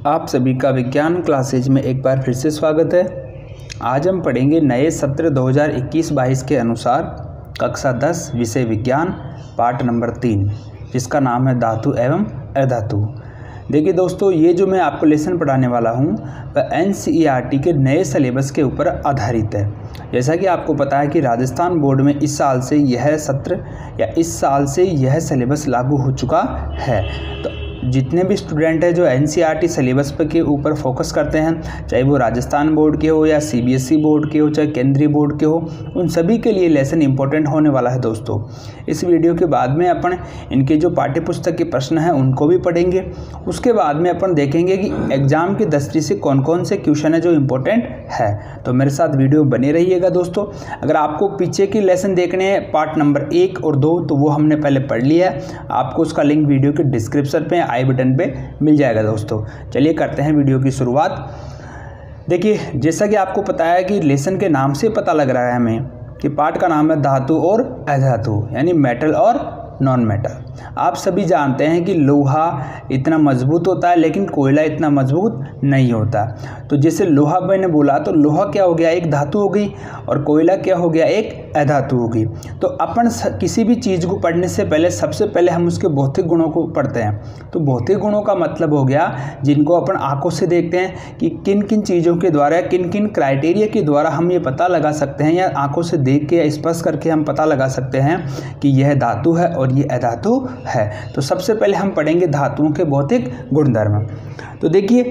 आप सभी का विज्ञान क्लासेज में एक बार फिर से स्वागत है। आज हम पढ़ेंगे नए सत्र 2021-22 के अनुसार कक्षा 10 विषय विज्ञान पाठ नंबर 3, जिसका नाम है धातु एवं अधातु। देखिए दोस्तों, ये जो मैं आपको लेसन पढ़ाने वाला हूँ वह NCERT के नए सिलेबस के ऊपर आधारित है। जैसा कि आपको पता है कि राजस्थान बोर्ड में इस साल से यह सत्र या इस साल से यह सिलेबस लागू हो चुका है। तो जितने भी स्टूडेंट हैं जो NCERT सिलेबस पर के ऊपर फोकस करते हैं, चाहे वो राजस्थान बोर्ड के हो या CBSE बोर्ड के हो, चाहे केंद्रीय बोर्ड के हो, उन सभी के लिए लेसन इंपॉर्टेंट होने वाला है दोस्तों। इस वीडियो के बाद में अपन इनके जो पाठ्य पुस्तक के प्रश्न हैं उनको भी पढ़ेंगे। उसके बाद में अपन देखेंगे कि एग्जाम की दृष्टि से कौन कौन से क्वेश्चन है जो इम्पोर्टेंट है। तो मेरे साथ वीडियो बने रहिएगा दोस्तों। अगर आपको पीछे की लेसन देखने हैं पार्ट नंबर 1 और 2 तो वो हमने पहले पढ़ लिया है। आपको उसका लिंक वीडियो के डिस्क्रिप्शन पे आई बटन पे मिल जाएगा दोस्तों। चलिए करते हैं वीडियो की शुरुआत। देखिए, जैसा कि आपको पता है कि लेसन के नाम से पता लग रहा है हमें कि पाठ का नाम है धातु और अधातु, यानी मेटल और नॉन मेटल। आप सभी जानते हैं कि लोहा इतना मजबूत होता है लेकिन कोयला इतना मजबूत नहीं होता। तो जैसे लोहा मैंने बोला तो लोहा क्या हो गया, एक धातु हो गई, और कोयला क्या हो गया, एक अधातु हो गई। तो अपन किसी भी चीज़ को पढ़ने से पहले सबसे पहले हम उसके भौतिक गुणों को पढ़ते हैं। तो भौतिक गुणों का मतलब हो गया जिनको अपन आंखों से देखते हैं कि किन किन चीज़ों के द्वारा, किन किन क्राइटेरिया के द्वारा हम ये पता लगा सकते हैं, या आंखों से देख के या स्पर्श करके हम पता लगा सकते हैं कि यह धातु है और ये अधातु है। तो सबसे पहले हम पढ़ेंगे धातुओं के भौतिक गुणधर्म। तो देखिए,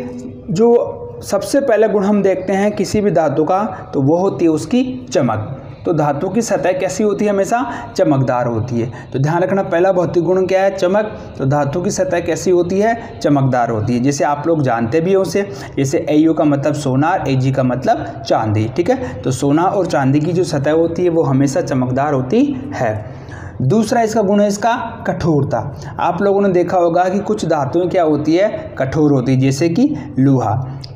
जो सबसे पहले गुण हम देखते हैं किसी भी धातु का तो वो होती है उसकी चमक। तो धातु की सतह कैसी होती है, हमेशा चमकदार होती है। तो ध्यान रखना, पहला भौतिक गुण क्या है, चमक। तो धातु की सतह कैसी होती है, चमकदार होती है। जैसे आप लोग जानते भी हो उसे, जैसे AU का मतलब सोना, AG का मतलब चांदी। ठीक है, तो सोना और चांदी की जो सतह होती है वो हमेशा चमकदार होती है। दूसरा इसका गुण है इसका कठोरता। आप लोगों ने देखा होगा कि कुछ धातुएं क्या होती है, कठोर होती है, जैसे कि लोहा।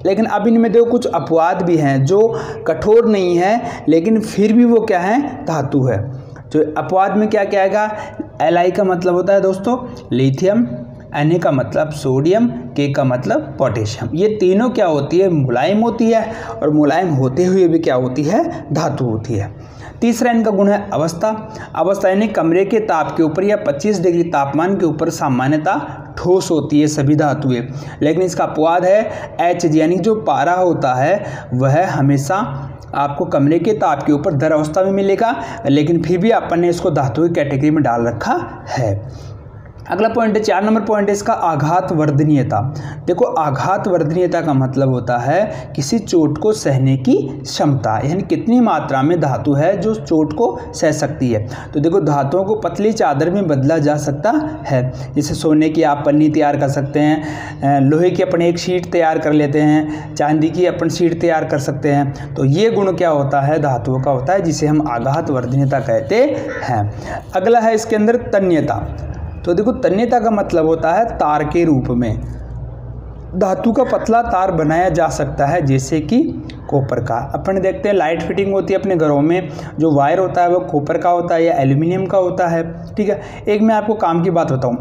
लेकिन अब इनमें देखो कुछ अपवाद भी हैं जो कठोर नहीं है लेकिन फिर भी वो क्या है, धातु है। तो अपवाद में क्या क्या आएगा, Li का मतलब होता है दोस्तों लिथियम, Na का मतलब सोडियम, K का मतलब पोटेशियम। ये तीनों क्या होती है, मुलायम होती है, और मुलायम होते हुए भी क्या होती है, धातु होती है। तीसरा इनका गुण है अवस्था। अवस्था यानी कमरे के ताप के ऊपर या 25 डिग्री तापमान के ऊपर सामान्यतः ठोस होती है सभी धातुएं। लेकिन इसका अपवाद है Hg, यानी जो पारा होता है वह हमेशा आपको कमरे के ताप के ऊपर दर अवस्था में मिलेगा, लेकिन फिर भी अपन ने इसको धातु की कैटेगरी में डाल रखा है। अगला पॉइंट है, 4 नंबर पॉइंट है इसका आघात वर्धनीयता। देखो, आघात वर्धनीयता का मतलब होता है किसी चोट को सहने की क्षमता, यानी कितनी मात्रा में धातु है जो चोट को सह सकती है। तो देखो, धातुओं को पतली चादर में बदला जा सकता है। जैसे सोने की आप पन्नी तैयार कर सकते हैं, लोहे की अपन एक शीट तैयार कर लेते हैं, चांदी की अपन शीट तैयार कर सकते हैं। तो ये गुण क्या होता है, धातुओं का होता है, जिसे हम आघात वर्धनीयता कहते हैं। अगला है इसके अंदर तन्यता। तो देखो, तन्यता का मतलब होता है तार के रूप में। धातु का पतला तार बनाया जा सकता है, जैसे कि कॉपर का। अपन देखते हैं लाइट फिटिंग होती है अपने घरों में, जो वायर होता है वो कॉपर का होता है या एल्यूमिनियम का होता है। ठीक है, एक मैं आपको काम की बात बताऊं,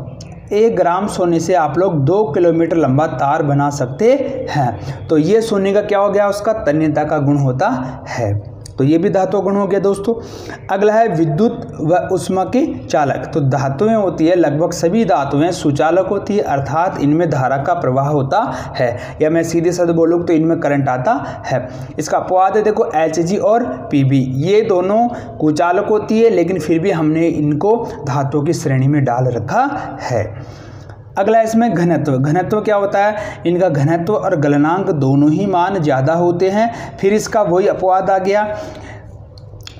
1 ग्राम सोने से आप लोग 2 किलोमीटर लंबा तार बना सकते हैं। तो ये सोने का क्या हो गया, उसका तन्यता का गुण होता है। तो ये भी धातु गुण हो गया दोस्तों। अगला है विद्युत व ऊष्मा के चालक। तो धातुएं होती है, लगभग सभी धातुएं सुचालक होती है, अर्थात इनमें धारा का प्रवाह होता है, या मैं सीधे शब्द बोलूँ तो इनमें करंट आता है। इसका अपवाद है देखो Hg और Pb, ये दोनों कुचालक होती है, लेकिन फिर भी हमने इनको धातुओं की श्रेणी में डाल रखा है। अगला इसमें घनत्व। घनत्व क्या होता है, इनका घनत्व और गलनांक दोनों ही मान ज़्यादा होते हैं। फिर इसका वही अपवाद आ गया,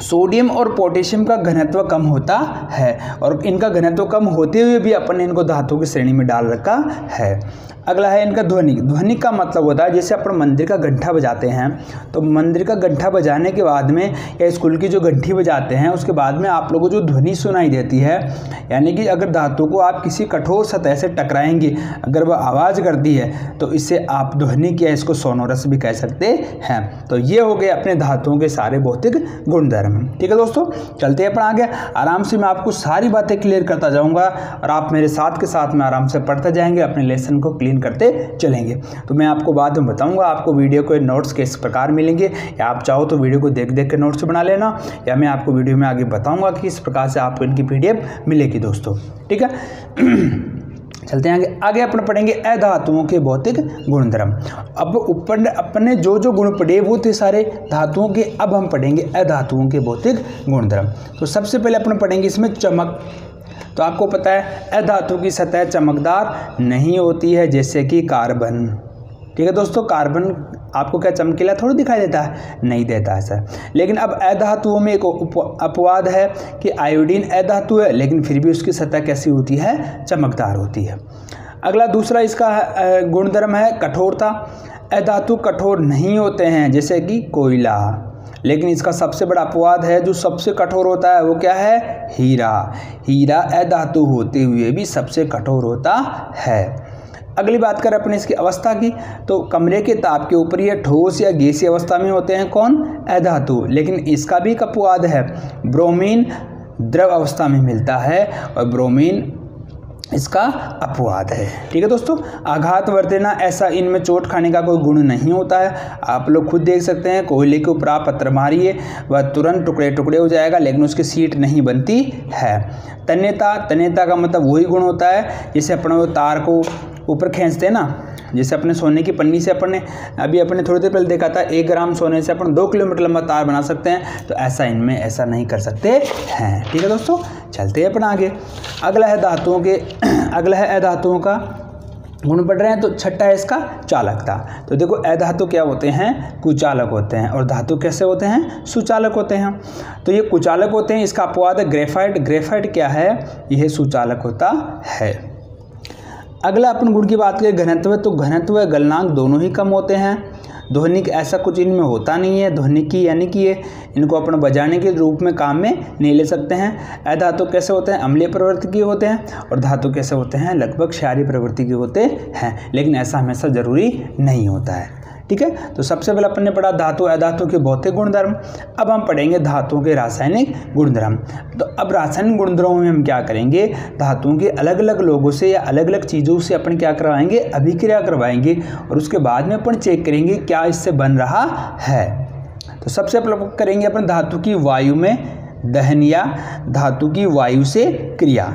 सोडियम और पोटेशियम का घनत्व कम होता है, और इनका घनत्व कम होते हुए भी अपन ने इनको धातु की श्रेणी में डाल रखा है। अगला है इनका ध्वनि। ध्वनि का मतलब होता है, जैसे अपन मंदिर का घंटा बजाते हैं, तो मंदिर का घंटा बजाने के बाद में या स्कूल की जो घंटी बजाते हैं उसके बाद में आप लोगों को जो ध्वनि सुनाई देती है, यानी कि अगर धातु को आप किसी कठोर सतह से टकराएंगे, अगर वह आवाज़ करती है तो इससे आप ध्वनि या इसको सोनोरस भी कह सकते हैं। तो ये हो गए अपने धातुओं के सारे भौतिक गुणधर्म। ठीक है दोस्तों, चलते हैं अपन आगे। आराम से मैं आपको सारी बातें क्लियर करता जाऊँगा और आप मेरे साथ के साथ में आराम से पढ़ते जाएंगे, अपने लेसन को क्लीन करते चलेंगे। तो मैं आपको बाद में बताऊंगा आपको वीडियो के नोट्स किस प्रकार मिलेंगे, या आप चाहो तो वीडियो को देख देख के नोट्स बना लेना, या मैं आपको वीडियो में आगे बताऊंगा कि किस प्रकार से आपको इनकी PDF मिलेगी दोस्तों। ठीक है, चलते हैं आगे अपन पढ़ेंगे अधातुओं के भौतिक गुणधर्म। अब ऊपर अपने जो जो गुण पढ़े वो थे सारे धातुओं के, अब हम पढ़ेंगे अधातुओं के भौतिक गुणधर्म। तो सबसे पहले अपन पढ़ेंगे इसमें चमक। तो आपको पता है अधातु की सतह चमकदार नहीं होती है, जैसे कि कार्बन। ठीक है दोस्तों, कार्बन आपको क्या चमकीला थोड़ी दिखाई देता है, नहीं देता है सर। लेकिन अब अधातुओं में एक अपवाद है कि आयोडीन अधातु है, लेकिन फिर भी उसकी सतह कैसी होती है, चमकदार होती है। अगला दूसरा इसका गुणधर्म है कठोरता। अधातु कठोर नहीं होते हैं, जैसे कि कोयला, लेकिन इसका सबसे बड़ा अपवाद है, जो सबसे कठोर होता है वो क्या है, हीरा। हीरा अधातु होते हुए भी सबसे कठोर होता है। अगली बात करें अपने इसकी अवस्था की, तो कमरे के ताप के ऊपर ये ठोस या गैसीय अवस्था में होते हैं कौन, अधातु। लेकिन इसका भी एक अपवाद है, ब्रोमीन द्रव अवस्था में मिलता है और ब्रोमीन इसका अपवाद है। ठीक है दोस्तों, आघात वर्तना, ऐसा इनमें चोट खाने का कोई गुण नहीं होता है। आप लोग खुद देख सकते हैं, कोयले के ऊपर आप पत्थर मारिए वह तुरंत टुकड़े टुकड़े हो जाएगा, लेकिन उसकी सीट नहीं बनती है। तन्यता, तन्यता का मतलब वही गुण होता है जैसे अपने वो तार को ऊपर खींचते हैं ना, जैसे अपने सोने की पन्नी से अपन ने अभी अपने थोड़ी देर पहले देखा था 1 ग्राम सोने से अपन 2 किलोमीटर लंबा तार बना सकते हैं, तो ऐसा इनमें ऐसा नहीं कर सकते हैं। ठीक है दोस्तों, चलते हैं अपन आगे। अगला है अधातुओं का गुण पढ़ रहे हैं, तो छठा है इसका चालकता। तो देखो अधातु क्या होते हैं, कुचालक होते हैं, और धातु कैसे होते हैं, सुचालक होते हैं। तो ये कुचालक होते हैं, इसका अपवाद है ग्रेफाइट। ग्रेफाइट क्या है, यह सुचालक होता है। अगला अपन गुण की बात करें घनत्व, तो घनत्व गलनांक दोनों ही कम होते हैं। ध्वनिक ऐसा कुछ इनमें होता नहीं है, ध्वनिकी यानी कि ये इनको अपन बजाने के रूप में काम में नहीं ले सकते हैं। अधातु कैसे होते हैं, अम्लीय प्रवृत्ति के होते हैं, और धातु कैसे होते हैं, लगभग क्षारीय प्रवृत्ति के होते हैं, लेकिन ऐसा हमेशा जरूरी नहीं होता है। ठीक है, तो सबसे पहले अपन ने पढ़ा धातु अधातु के भौतिक गुणधर्म। अब हम पढ़ेंगे धातुओं के रासायनिक गुणधर्म। तो अब रासायनिक गुणधर्मों में हम क्या करेंगे, धातुओं के अलग अलग लोगों से या अलग अलग चीज़ों से अपन क्या करवाएंगे, अभिक्रिया करवाएंगे, और उसके बाद में अपन चेक करेंगे क्या इससे बन रहा है। तो सबसे पहले करेंगे अपन धातु की वायु में दहन या धातु की वायु से क्रिया।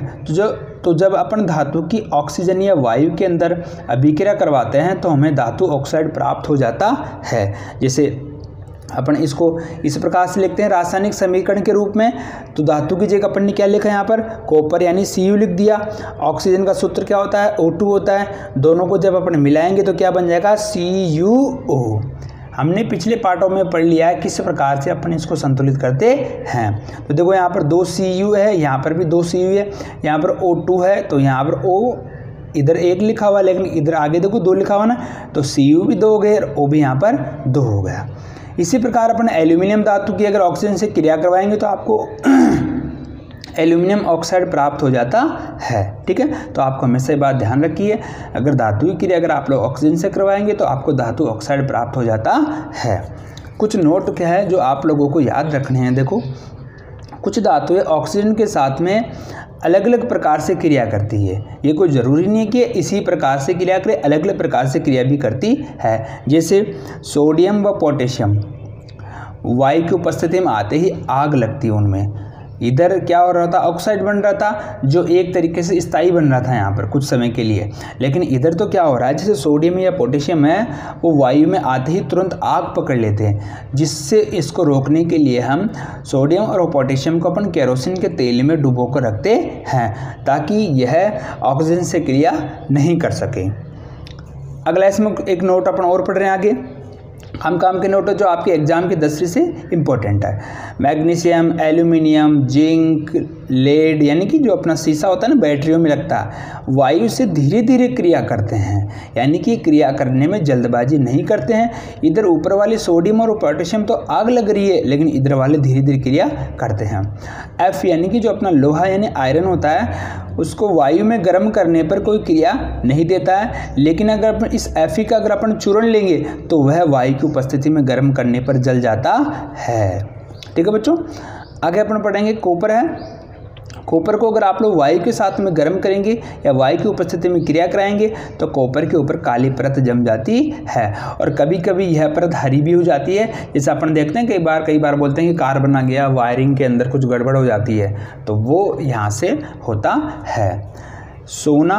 तो जब अपन धातु की ऑक्सीजन या वायु के अंदर अभिक्रिया करवाते हैं तो हमें धातु ऑक्साइड प्राप्त हो जाता है। जैसे अपन इसको इस प्रकार से लिखते हैं रासायनिक समीकरण के रूप में। तो धातु की जगह अपन ने क्या लिखा है, यहाँ पर कॉपर यानी Cu लिख दिया। ऑक्सीजन का सूत्र क्या होता है, O2 होता है। दोनों को जब अपन मिलाएंगे तो क्या बन जाएगा, CuO। हमने पिछले पार्टों में पढ़ लिया है किस प्रकार से अपन इसको संतुलित करते हैं। तो देखो यहाँ पर 2 Cu है, यहाँ पर भी 2 Cu है, यहाँ पर O2 है, तो यहाँ पर O इधर 1 लिखा हुआ, लेकिन इधर आगे देखो 2 लिखा हुआ ना, तो Cu भी 2 हो गए और O भी यहाँ पर 2 हो गया। इसी प्रकार अपन एल्यूमिनियम धातु की अगर ऑक्सीजन से क्रिया करवाएंगे तो आपको एल्यूमिनियम ऑक्साइड प्राप्त हो जाता है। ठीक है, तो आपको हमेशा ये बात ध्यान रखिए, अगर धातु की क्रिया अगर आप लोग ऑक्सीजन से करवाएंगे तो आपको धातु ऑक्साइड प्राप्त हो जाता है। कुछ नोट क्या है जो आप लोगों को याद रखने हैं। देखो, कुछ धातुएं ऑक्सीजन के साथ में अलग अलग प्रकार से क्रिया करती है। ये कोई ज़रूरी नहीं है कि इसी प्रकार से क्रिया करे, अलग अलग प्रकार से क्रिया भी करती है। जैसे सोडियम व पोटेशियम वायु की उपस्थिति में आते ही आग लगती है उनमें। इधर क्या हो रहा था, ऑक्साइड बन रहा था जो एक तरीके से स्थायी बन रहा था यहाँ पर कुछ समय के लिए, लेकिन इधर तो क्या हो रहा है, जैसे सोडियम या पोटेशियम है वो वायु में आते ही तुरंत आग पकड़ लेते हैं, जिससे इसको रोकने के लिए हम सोडियम और पोटेशियम को अपन केरोसिन के तेल में डुबो कर रखते हैं ताकि यह ऑक्सीजन से क्रिया नहीं कर सके। अगला इसमें एक नोट अपन और पढ़ रहे हैं आगे, हम काम के नोट जो आपके एग्जाम की 10वीं से इम्पोर्टेंट है। मैग्नीशियम, एल्यूमिनियम, जिंक, लेड यानी कि जो अपना शीशा होता है ना बैटरियों में लगता है, वायु से धीरे धीरे क्रिया करते हैं, यानी कि क्रिया करने में जल्दबाजी नहीं करते हैं। इधर ऊपर वाले सोडियम और पोटेशियम तो आग लग रही है, लेकिन इधर वाले धीरे धीरे क्रिया करते हैं। एफ यानी कि जो अपना लोहा यानी आयरन होता है उसको वायु में गर्म करने पर कोई क्रिया नहीं देता है, लेकिन अगर अपन इस Fe का अगर अपन चूर्ण लेंगे तो वह वायु की उपस्थिति में गर्म करने पर जल जाता है। ठीक है बच्चों, आगे अपन पढ़ेंगे कॉपर है। कॉपर को अगर आप लोग वायु के साथ में गर्म करेंगे या वायु की उपस्थिति में क्रिया कराएंगे तो कॉपर के ऊपर काली परत जम जाती है और कभी कभी यह परत हरी भी हो जाती है। जैसे अपन देखते हैं कई बार बोलते हैं कि कार बना गया, वायरिंग के अंदर कुछ गड़बड़ हो जाती है, तो वो यहाँ से होता है। सोना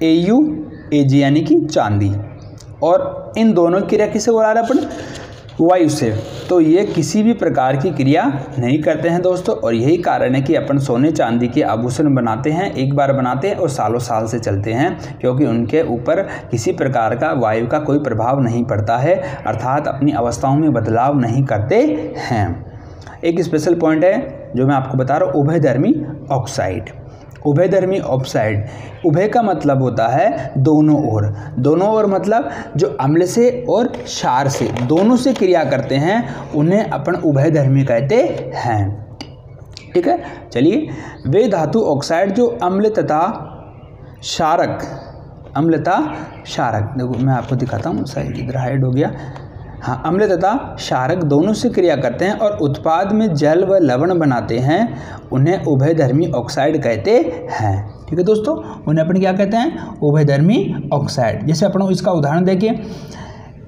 AuAg यानी कि चांदी, और इन दोनों की क्रिया किससे हो रहा है अपन? वायु से। तो ये किसी भी प्रकार की क्रिया नहीं करते हैं दोस्तों, और यही कारण है कि अपन सोने चांदी के आभूषण बनाते हैं, एक बार बनाते हैं और सालों साल से चलते हैं, क्योंकि उनके ऊपर किसी प्रकार का वायु का कोई प्रभाव नहीं पड़ता है, अर्थात अपनी अवस्थाओं में बदलाव नहीं करते हैं। एक स्पेशल पॉइंट है जो मैं आपको बता रहा हूँ, उभयधर्मी ऑक्साइड। उभयधर्मी ऑक्साइड, उभय का मतलब होता है दोनों ओर, दोनों ओर मतलब जो अम्ल से और क्षार से दोनों से क्रिया करते हैं उन्हें अपन उभयधर्मी कहते हैं। ठीक है, चलिए वे धातु ऑक्साइड जो अम्ल तथा क्षारक, देखो मैं आपको दिखाता हूँ, शायद इधर हाइड हो गया, हाँ, अम्ल तथा क्षारक दोनों से क्रिया करते हैं और उत्पाद में जल व लवण बनाते हैं, उन्हें उभयधर्मी ऑक्साइड कहते हैं। ठीक है दोस्तों, उन्हें अपन क्या कहते हैं? उभयधर्मी ऑक्साइड। जैसे अपन इसका उदाहरण देखिए,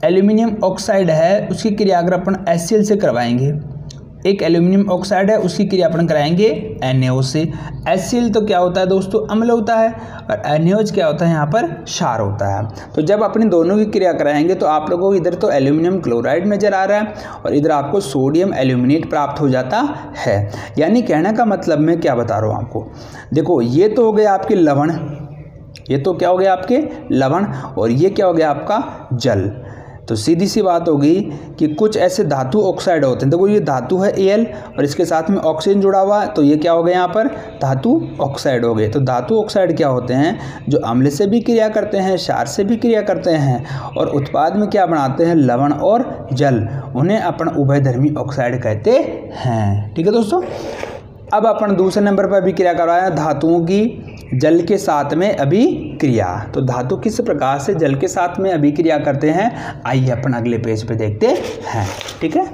एल्यूमिनियम ऑक्साइड है, उसकी क्रिया अगर अपन HCl से करवाएंगे, एक एल्यूमिनियम ऑक्साइड है उसकी क्रिया अपन कराएंगे NaO से। HCl तो क्या होता है दोस्तों? अम्ल होता है, और NaOH क्या होता है? यहाँ पर क्षार होता है। तो जब अपने दोनों की क्रिया कराएंगे तो आप लोगों को इधर तो एल्यूमिनियम क्लोराइड नजर आ रहा है और इधर आपको सोडियम एल्यूमिनेट प्राप्त हो जाता है। यानी कहने का मतलब मैं क्या बता रहा हूँ आपको, देखो ये तो हो गया आपके लवण, ये तो क्या हो गया आपके लवण, और ये क्या हो गया आपका जल। तो सीधी सी बात होगी कि कुछ ऐसे धातु ऑक्साइड होते हैं, देखो ये धातु है Al और इसके साथ में ऑक्सीजन जुड़ा हुआ है, तो ये क्या हो गया यहाँ पर? धातु ऑक्साइड हो गए। तो धातु ऑक्साइड क्या होते हैं? जो अम्ल से भी क्रिया करते हैं, क्षार से भी क्रिया करते हैं और उत्पाद में क्या बनाते हैं? लवण और जल, उन्हें अपन उभयधर्मी ऑक्साइड कहते हैं। ठीक है दोस्तों, अब अपन दूसरे नंबर पर भी क्रिया करवाया धातुओं की जल के साथ में अभिक्रिया। तो धातु किस प्रकार से जल के साथ में अभिक्रिया करते हैं, आइए अपन अगले पेज पे देखते हैं। ठीक है,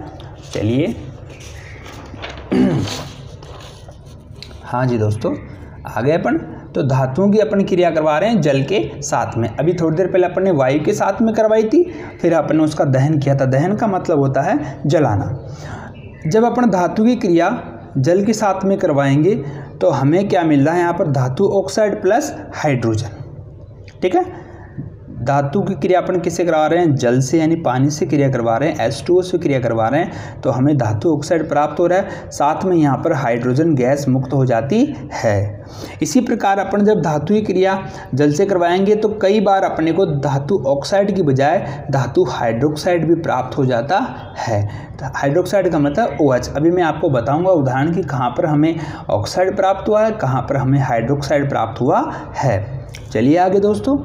चलिए हाँ जी दोस्तों, आ गए अपन। तो धातुओं की अपन क्रिया करवा रहे हैं जल के साथ में। अभी थोड़ी देर पहले अपन ने वायु के साथ में करवाई थी, फिर अपन ने उसका दहन किया था। दहन का मतलब होता है जलाना। जब अपन धातु की क्रिया जल के साथ में करवाएंगे तो हमें क्या मिल रहा है यहाँ पर? धातु ऑक्साइड प्लस हाइड्रोजन। ठीक है, धातु की क्रिया अपन किससे करवा रहे हैं? जल से, यानी पानी से क्रिया करवा रहे हैं, H2O से क्रिया करवा रहे हैं, तो हमें धातु ऑक्साइड प्राप्त हो रहा है, साथ में यहाँ पर हाइड्रोजन गैस मुक्त हो जाती है। इसी प्रकार अपन जब धातु की क्रिया जल से करवाएंगे तो कई बार अपने को धातु ऑक्साइड की बजाय धातु हाइड्रोक्साइड भी प्राप्त हो जाता है। तो हाइड्रोक्साइड का मतलब OH। अभी मैं आपको बताऊंगा उदाहरण कि कहाँ पर हमें ऑक्साइड प्राप्त हुआ है, कहाँ पर हमें हाइड्रोक्साइड प्राप्त हुआ है। चलिए आगे दोस्तों,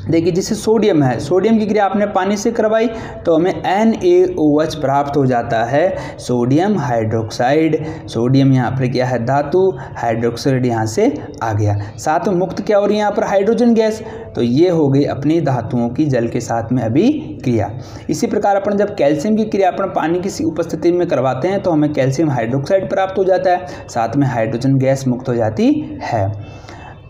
देखिए जैसे सोडियम है, सोडियम की क्रिया आपने पानी से करवाई तो हमें NaOH प्राप्त हो जाता है, सोडियम हाइड्रोक्साइड। सोडियम यहाँ पर क्या है? धातु, हाइड्रोक्साइड यहाँ से आ गया, साथ में मुक्त क्या हो रही है यहाँ पर? Hydrogen gas. तो ये हो गई अपनी धातुओं की जल के साथ में अभिक्रिया। इसी प्रकार अपन जब कैल्शियम की क्रिया अपन पानी की उपस्थिति में करवाते हैं तो हमें कैल्शियम हाइड्रोक्साइड प्राप्त हो जाता है, साथ में हाइड्रोजन गैस मुक्त हो जाती है।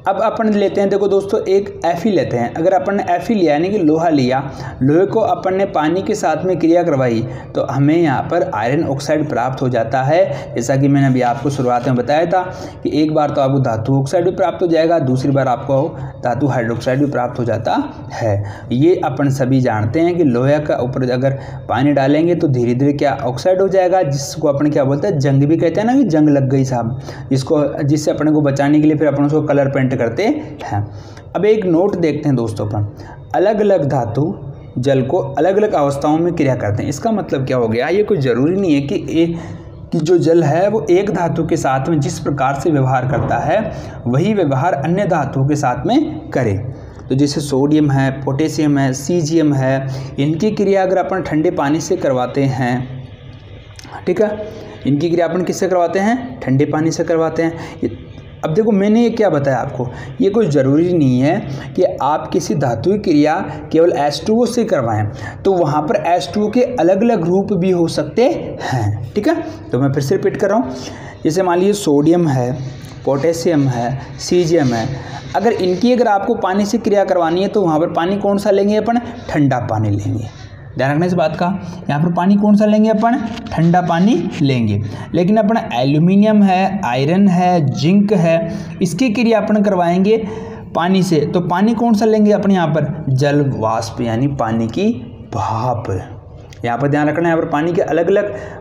अब अपन लेते हैं, देखो दोस्तों, एक Fe लेते हैं। अगर अपन ने Fe लिया यानी कि लोहा लिया, लोहे को अपन ने पानी के साथ में क्रिया करवाई तो हमें यहाँ पर आयरन ऑक्साइड प्राप्त हो जाता है। जैसा कि मैंने अभी आपको शुरुआत में बताया था कि एक बार तो आपको धातु ऑक्साइड भी प्राप्त हो जाएगा, दूसरी बार आपको धातु हाइड्रोक्साइड भी प्राप्त हो जाता है। ये अपन सभी जानते हैं कि लोहे का ऊपर अगर पानी डालेंगे तो धीरे धीरे क्या ऑक्साइड हो जाएगा, जिसको अपन क्या बोलते हैं? जंग भी कहते हैं ना, कि जंग लग गई साहब, जिससे अपने को बचाने के लिए फिर अपन उसको कलर पेंट करते हैं। अब एक नोट देखते हैं दोस्तों, अपन अलग अलग धातु जल को अलग अलग अवस्थाओं में क्रिया करते हैं। इसका मतलब क्या हो गया? ये कोई ज़रूरी नहीं है कि जो जल है वो एक धातु के साथ में जिस प्रकार से व्यवहार करता है वही व्यवहार अन्य धातुओं के साथ में करे। तो जैसे सोडियम है, पोटेशियम है, सीजियम है, इनकी क्रिया अगर अपन ठंडे पानी से करवाते हैं, ठीक है, इनकी क्रिया अपन किससे करवाते हैं? ठंडे पानी से करवाते हैं। अब देखो मैंने ये क्या बताया आपको, ये कोई ज़रूरी नहीं है कि आप किसी धातु की क्रिया केवल H2O से करवाएं, तो वहाँ पर H2O के अलग अलग रूप भी हो सकते हैं। ठीक है, तो मैं फिर से रिपीट कर रहा हूँ, जैसे मान लीजिए सोडियम है, पोटेशियम है, सीजियम है, अगर आपको पानी से क्रिया करवानी है तो वहाँ पर पानी कौन सा लेंगे अपन? ठंडा पानी लेंगे। ध्यान रखना इस बात का, यहाँ पर पानी कौन सा लेंगे अपन? ठंडा पानी लेंगे। लेकिन अपन एल्यूमिनियम है, आयरन है, जिंक है, इसकी क्रिया अपन करवाएंगे पानी से, तो पानी कौन सा लेंगे अपन यहाँ पर? जल वाष्प यानी पानी की भाप। यहाँ पर ध्यान रखना है, यहाँ पर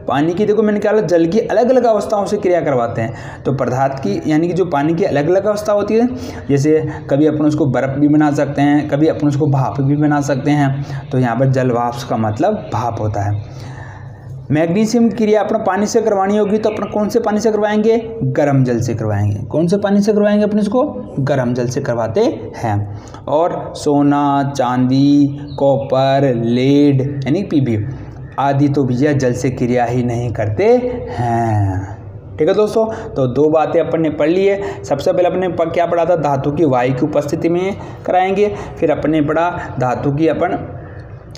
पानी की देखो मैंने क्या बोला, जल की अलग अलग अवस्थाओं से क्रिया करवाते हैं। तो पदार्थ की यानी कि जो पानी की अलग अलग अवस्था होती है, जैसे कभी अपन उसको बर्फ़ भी बना सकते हैं, कभी अपन उसको भाप भी बना सकते हैं। तो यहाँ पर जल वाष्प का मतलब भाप होता है। मैग्नीशियम की क्रिया अपना पानी से करवानी होगी तो अपन कौन से पानी से करवाएंगे? गर्म जल से करवाएंगे। कौन से पानी से करवाएंगे अपन इसको? गर्म जल से करवाते हैं। और सोना, चांदी, कॉपर, लेड यानी पीबी आदि तो भैया जल से क्रिया ही नहीं करते हैं। ठीक है दोस्तों, तो दो बातें अपन ने पढ़ ली है। सबसे पहले अपने क्या पढ़ा था? धातु की वायु की उपस्थिति में कराएंगे। फिर अपन ने पढ़ा धातु की अपन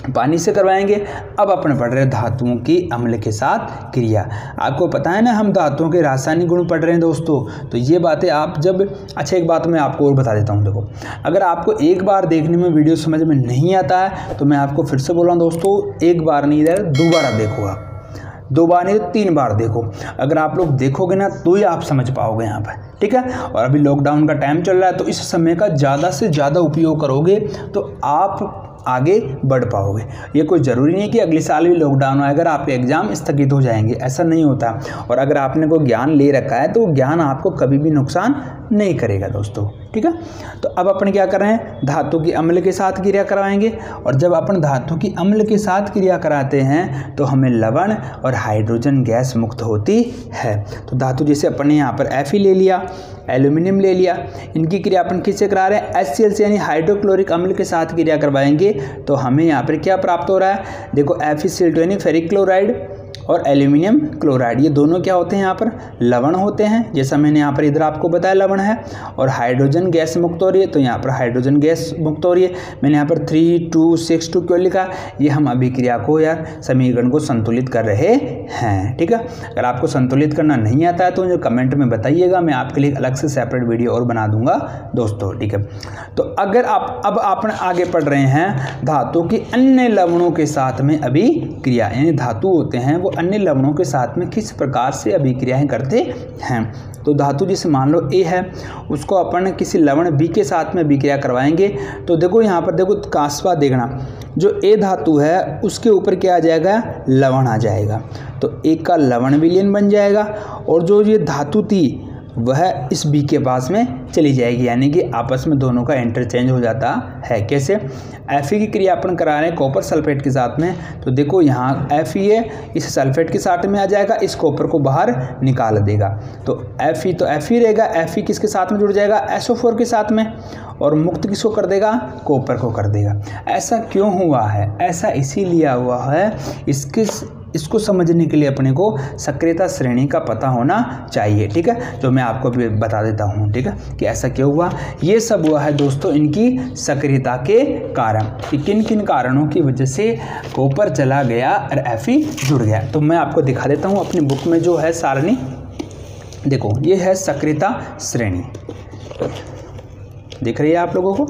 पानी से करवाएंगे। अब अपन पढ़ रहे हैं धातुओं की अम्ल के साथ क्रिया। आपको पता है ना, हम धातुओं के रासायनिक गुण पढ़ रहे हैं दोस्तों। तो ये बातें आप जब एक बात मैं आपको और बता देता हूँ। देखो, अगर आपको एक बार देखने में वीडियो समझ में नहीं आता है तो मैं आपको फिर से बोल रहा हूँ दोस्तों, एक बार नहीं इधर दोबारा देखो। आप 2 बार नहीं तो 3 बार देखो। अगर आप लोग देखोगे ना तो ही आप समझ पाओगे यहाँ पर। ठीक है, और अभी लॉकडाउन का टाइम चल रहा है तो इस समय का ज़्यादा से ज़्यादा उपयोग करोगे तो आप आगे बढ़ पाओगे। ये कोई ज़रूरी नहीं कि अगले साल भी लॉकडाउन आएगा अगर आपके एग्ज़ाम स्थगित हो जाएंगे, ऐसा नहीं होता। और अगर आपने कोई ज्ञान ले रखा है तो ज्ञान आपको कभी भी नुकसान नहीं करेगा दोस्तों। ठीक है, तो अब अपन क्या कर रहे हैं? धातु की अम्ल के साथ क्रिया कराएंगे। और जब अपन धातु की अम्ल के साथ क्रिया कराते हैं तो हमें लवण और हाइड्रोजन गैस मुक्त होती है। तो धातु जैसे अपन ने यहाँ पर Fe ले लिया, एल्यूमिनियम ले लिया, इनकी क्रिया अपन किससे करा रहे हैं? HCl से यानी हाइड्रोक्लोरिक अम्ल के साथ क्रिया करवाएंगे तो हमें यहाँ पर क्या प्राप्त हो रहा है? देखो, FeCl2 यानी फेरिक क्लोराइड और एल्यूमिनियम क्लोराइड, ये दोनों क्या होते हैं? यहाँ पर लवण होते हैं। जैसा मैंने यहाँ पर इधर आपको बताया लवण है। और हाइड्रोजन गैस मुक्त हो रही है तो यहाँ पर हाइड्रोजन गैस मुक्त हो रही है। मैंने यहाँ पर 3,2,6,2 क्यों लिखा? ये हम अभिक्रिया को यार समीकरण को संतुलित कर रहे हैं। ठीक है, अगर आपको संतुलित करना नहीं आता है तो मुझे कमेंट में बताइएगा, मैं आपके लिए अलग से सेपरेट वीडियो और बना दूंगा दोस्तों। ठीक है, तो अगर अब आप आगे पढ़ रहे हैं धातु की अन्य लवणों के साथ में अभिक्रिया, यानी धातु होते हैं वो अन्य लवणों के साथ में किस प्रकार से अभिक्रियाएं करते हैं। तो धातु जैसे मान लो A है, उसको अपन किसी लवण B के साथ में अभिक्रिया करवाएंगे। तो देखो यहाँ पर देखो कास्वा देखना, जो A धातु है उसके ऊपर क्या आ जाएगा? लवण आ जाएगा। तो एक का लवण विलयन बन जाएगा और जो ये धातु थी वह इस B के पास में चली जाएगी, यानी कि आपस में दोनों का इंटरचेंज हो जाता है। कैसे? Fe की क्रिया अपन करा रहे हैं कॉपर सल्फेट के साथ में। तो देखो यहाँ Fe इस सल्फेट के साथ में आ जाएगा, इस कॉपर को बाहर निकाल देगा। तो Fe तो Fe रहेगा, Fe किसके साथ में जुड़ जाएगा? SO4 के साथ में, और मुक्त किसको कर देगा? कॉपर को कर देगा। ऐसा क्यों हुआ है? ऐसा इसीलिए हुआ है, इसको समझने के लिए अपने को सक्रियता श्रेणी का पता होना चाहिए। ठीक है, जो मैं आपको भी बता देता हूँ। ठीक है, कि ऐसा क्यों हुआ? ये सब हुआ है दोस्तों इनकी सक्रियता के कारण, कि किन किन कारणों की वजह से कॉपर चला गया और Fe जुड़ गया। तो मैं आपको दिखा देता हूँ अपनी बुक में जो है सारणी। देखो, ये है सक्रियता श्रेणी, दिख रही है आप लोगों को?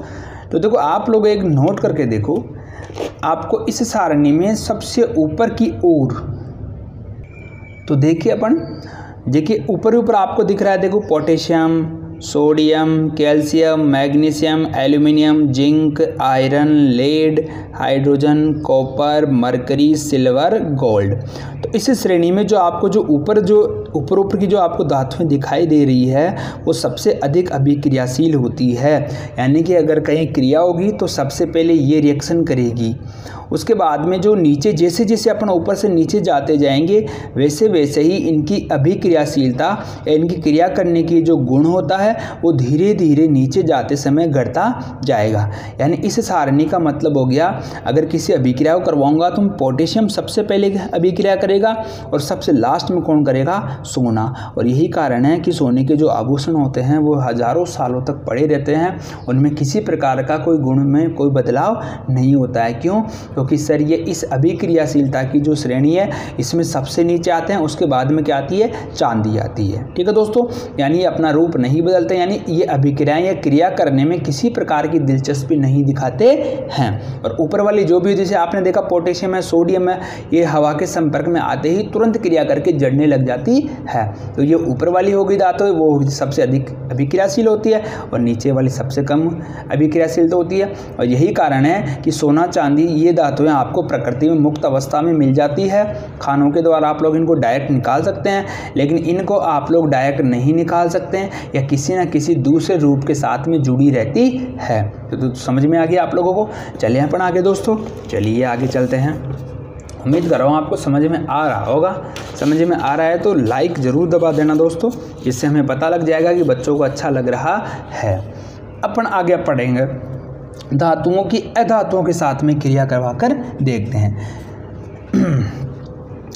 तो देखो, आप लोग एक नोट करके देखो, आपको इस सारणी में सबसे ऊपर की ओर, तो देखिए अपन, देखिए ऊपर आपको दिख रहा है, देखो potassium, sodium, calcium, magnesium, aluminium, zinc, iron, lead, hydrogen, copper, mercury, silver, gold. तो इस श्रेणी में जो आपको जो ऊपर की जो आपको धातुएं दिखाई दे रही है वो सबसे अधिक अभिक्रियाशील होती है। यानी कि अगर कहीं क्रिया होगी तो सबसे पहले ये रिएक्शन करेगी, उसके बाद में जो नीचे जैसे जैसे अपन ऊपर से नीचे जाते जाएंगे वैसे वैसे ही इनकी अभिक्रियाशीलता या इनकी क्रिया करने की जो गुण होता है वो धीरे धीरे नीचे जाते समय घटता जाएगा। यानी इस सारणी का मतलब हो गया, अगर किसी अभिक्रिया को करवाऊंगा तो पोटेशियम सबसे पहले अभिक्रिया करेगा और सबसे लास्ट में कौन करेगा? सोना। और यही कारण है कि सोने के जो आभूषण होते हैं वो हजारों सालों तक पड़े रहते हैं, उनमें किसी प्रकार का कोई गुण में कोई बदलाव नहीं होता है। क्यों? क्योंकि सर ये इस अभिक्रियाशीलता की जो श्रेणी है इसमें सबसे नीचे आते हैं, उसके बाद में क्या आती है? चांदी आती है। ठीक है दोस्तों, यानी ये अपना रूप नहीं बदलते, यानी ये अभिक्रियाएं या क्रिया करने में किसी प्रकार की दिलचस्पी नहीं दिखाते हैं। और ऊपर वाली जो भी, जैसे आपने देखा पोटेशियम है, सोडियम है, ये हवा के संपर्क में आते ही तुरंत क्रिया करके जड़ने लग जाती है। तो ये ऊपर वाली हो गई धातु, वो सबसे अधिक अभिक्रियाशील होती है और नीचे वाली सबसे कम अभिक्रियाशील होती है। और यही कारण है कि सोना, चांदी ये धातुएं आपको प्रकृति में मुक्त अवस्था में मिल जाती है। खानों के द्वारा आप लोग इनको डायरेक्ट निकाल सकते हैं, लेकिन इनको आप लोग डायरेक्ट नहीं निकाल सकते हैं, या किसी न किसी दूसरे रूप के साथ में जुड़ी रहती है। तो समझ में आ गया आप लोगों को? चलिए अपन आगे दोस्तों, चलिए आगे चलते हैं। उम्मीद कर रहा हूँ आपको समझ में आ रहा होगा। समझ में आ रहा है तो लाइक ज़रूर दबा देना दोस्तों, जिससे हमें पता लग जाएगा कि बच्चों को अच्छा लग रहा है। अपन आगे पढ़ेंगे धातुओं की अधातुओं के साथ में क्रिया करवाकर देखते हैं।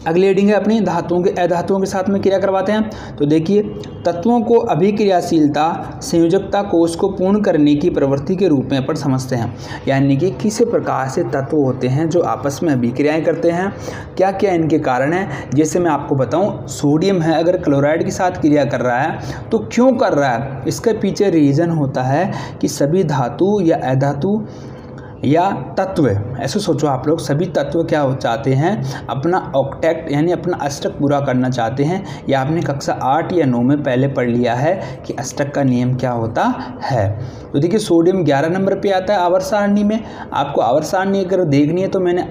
अगली हेडिंग है अपनी धातुओं के अधातुओं के साथ में क्रिया करवाते हैं। तो देखिए, तत्वों को अभिक्रियाशीलता संयोजकता कोष को पूर्ण करने की प्रवृत्ति के रूप में अपन समझते हैं। यानी कि किसी प्रकार से तत्व होते हैं जो आपस में अभिक्रियाएं करते हैं। क्या क्या इनके कारण हैं? जैसे मैं आपको बताऊं, सोडियम है, अगर क्लोराइड के साथ क्रिया कर रहा है तो क्यों कर रहा है? इसके पीछे रीज़न होता है कि सभी धातु या अधातु या तत्व, ऐसे सोचो आप लोग, सभी तत्व क्या चाहते हैं? अपना ऑक्टेट यानी अपना अष्टक पूरा करना चाहते हैं। या आपने कक्षा 8 या 9 में पहले पढ़ लिया है कि अष्टक का नियम क्या होता है। तो देखिए, सोडियम 11 नंबर पे आता है आवर्त सारणी में। आपको आवर्त सारणी अगर देखनी है तो मैंने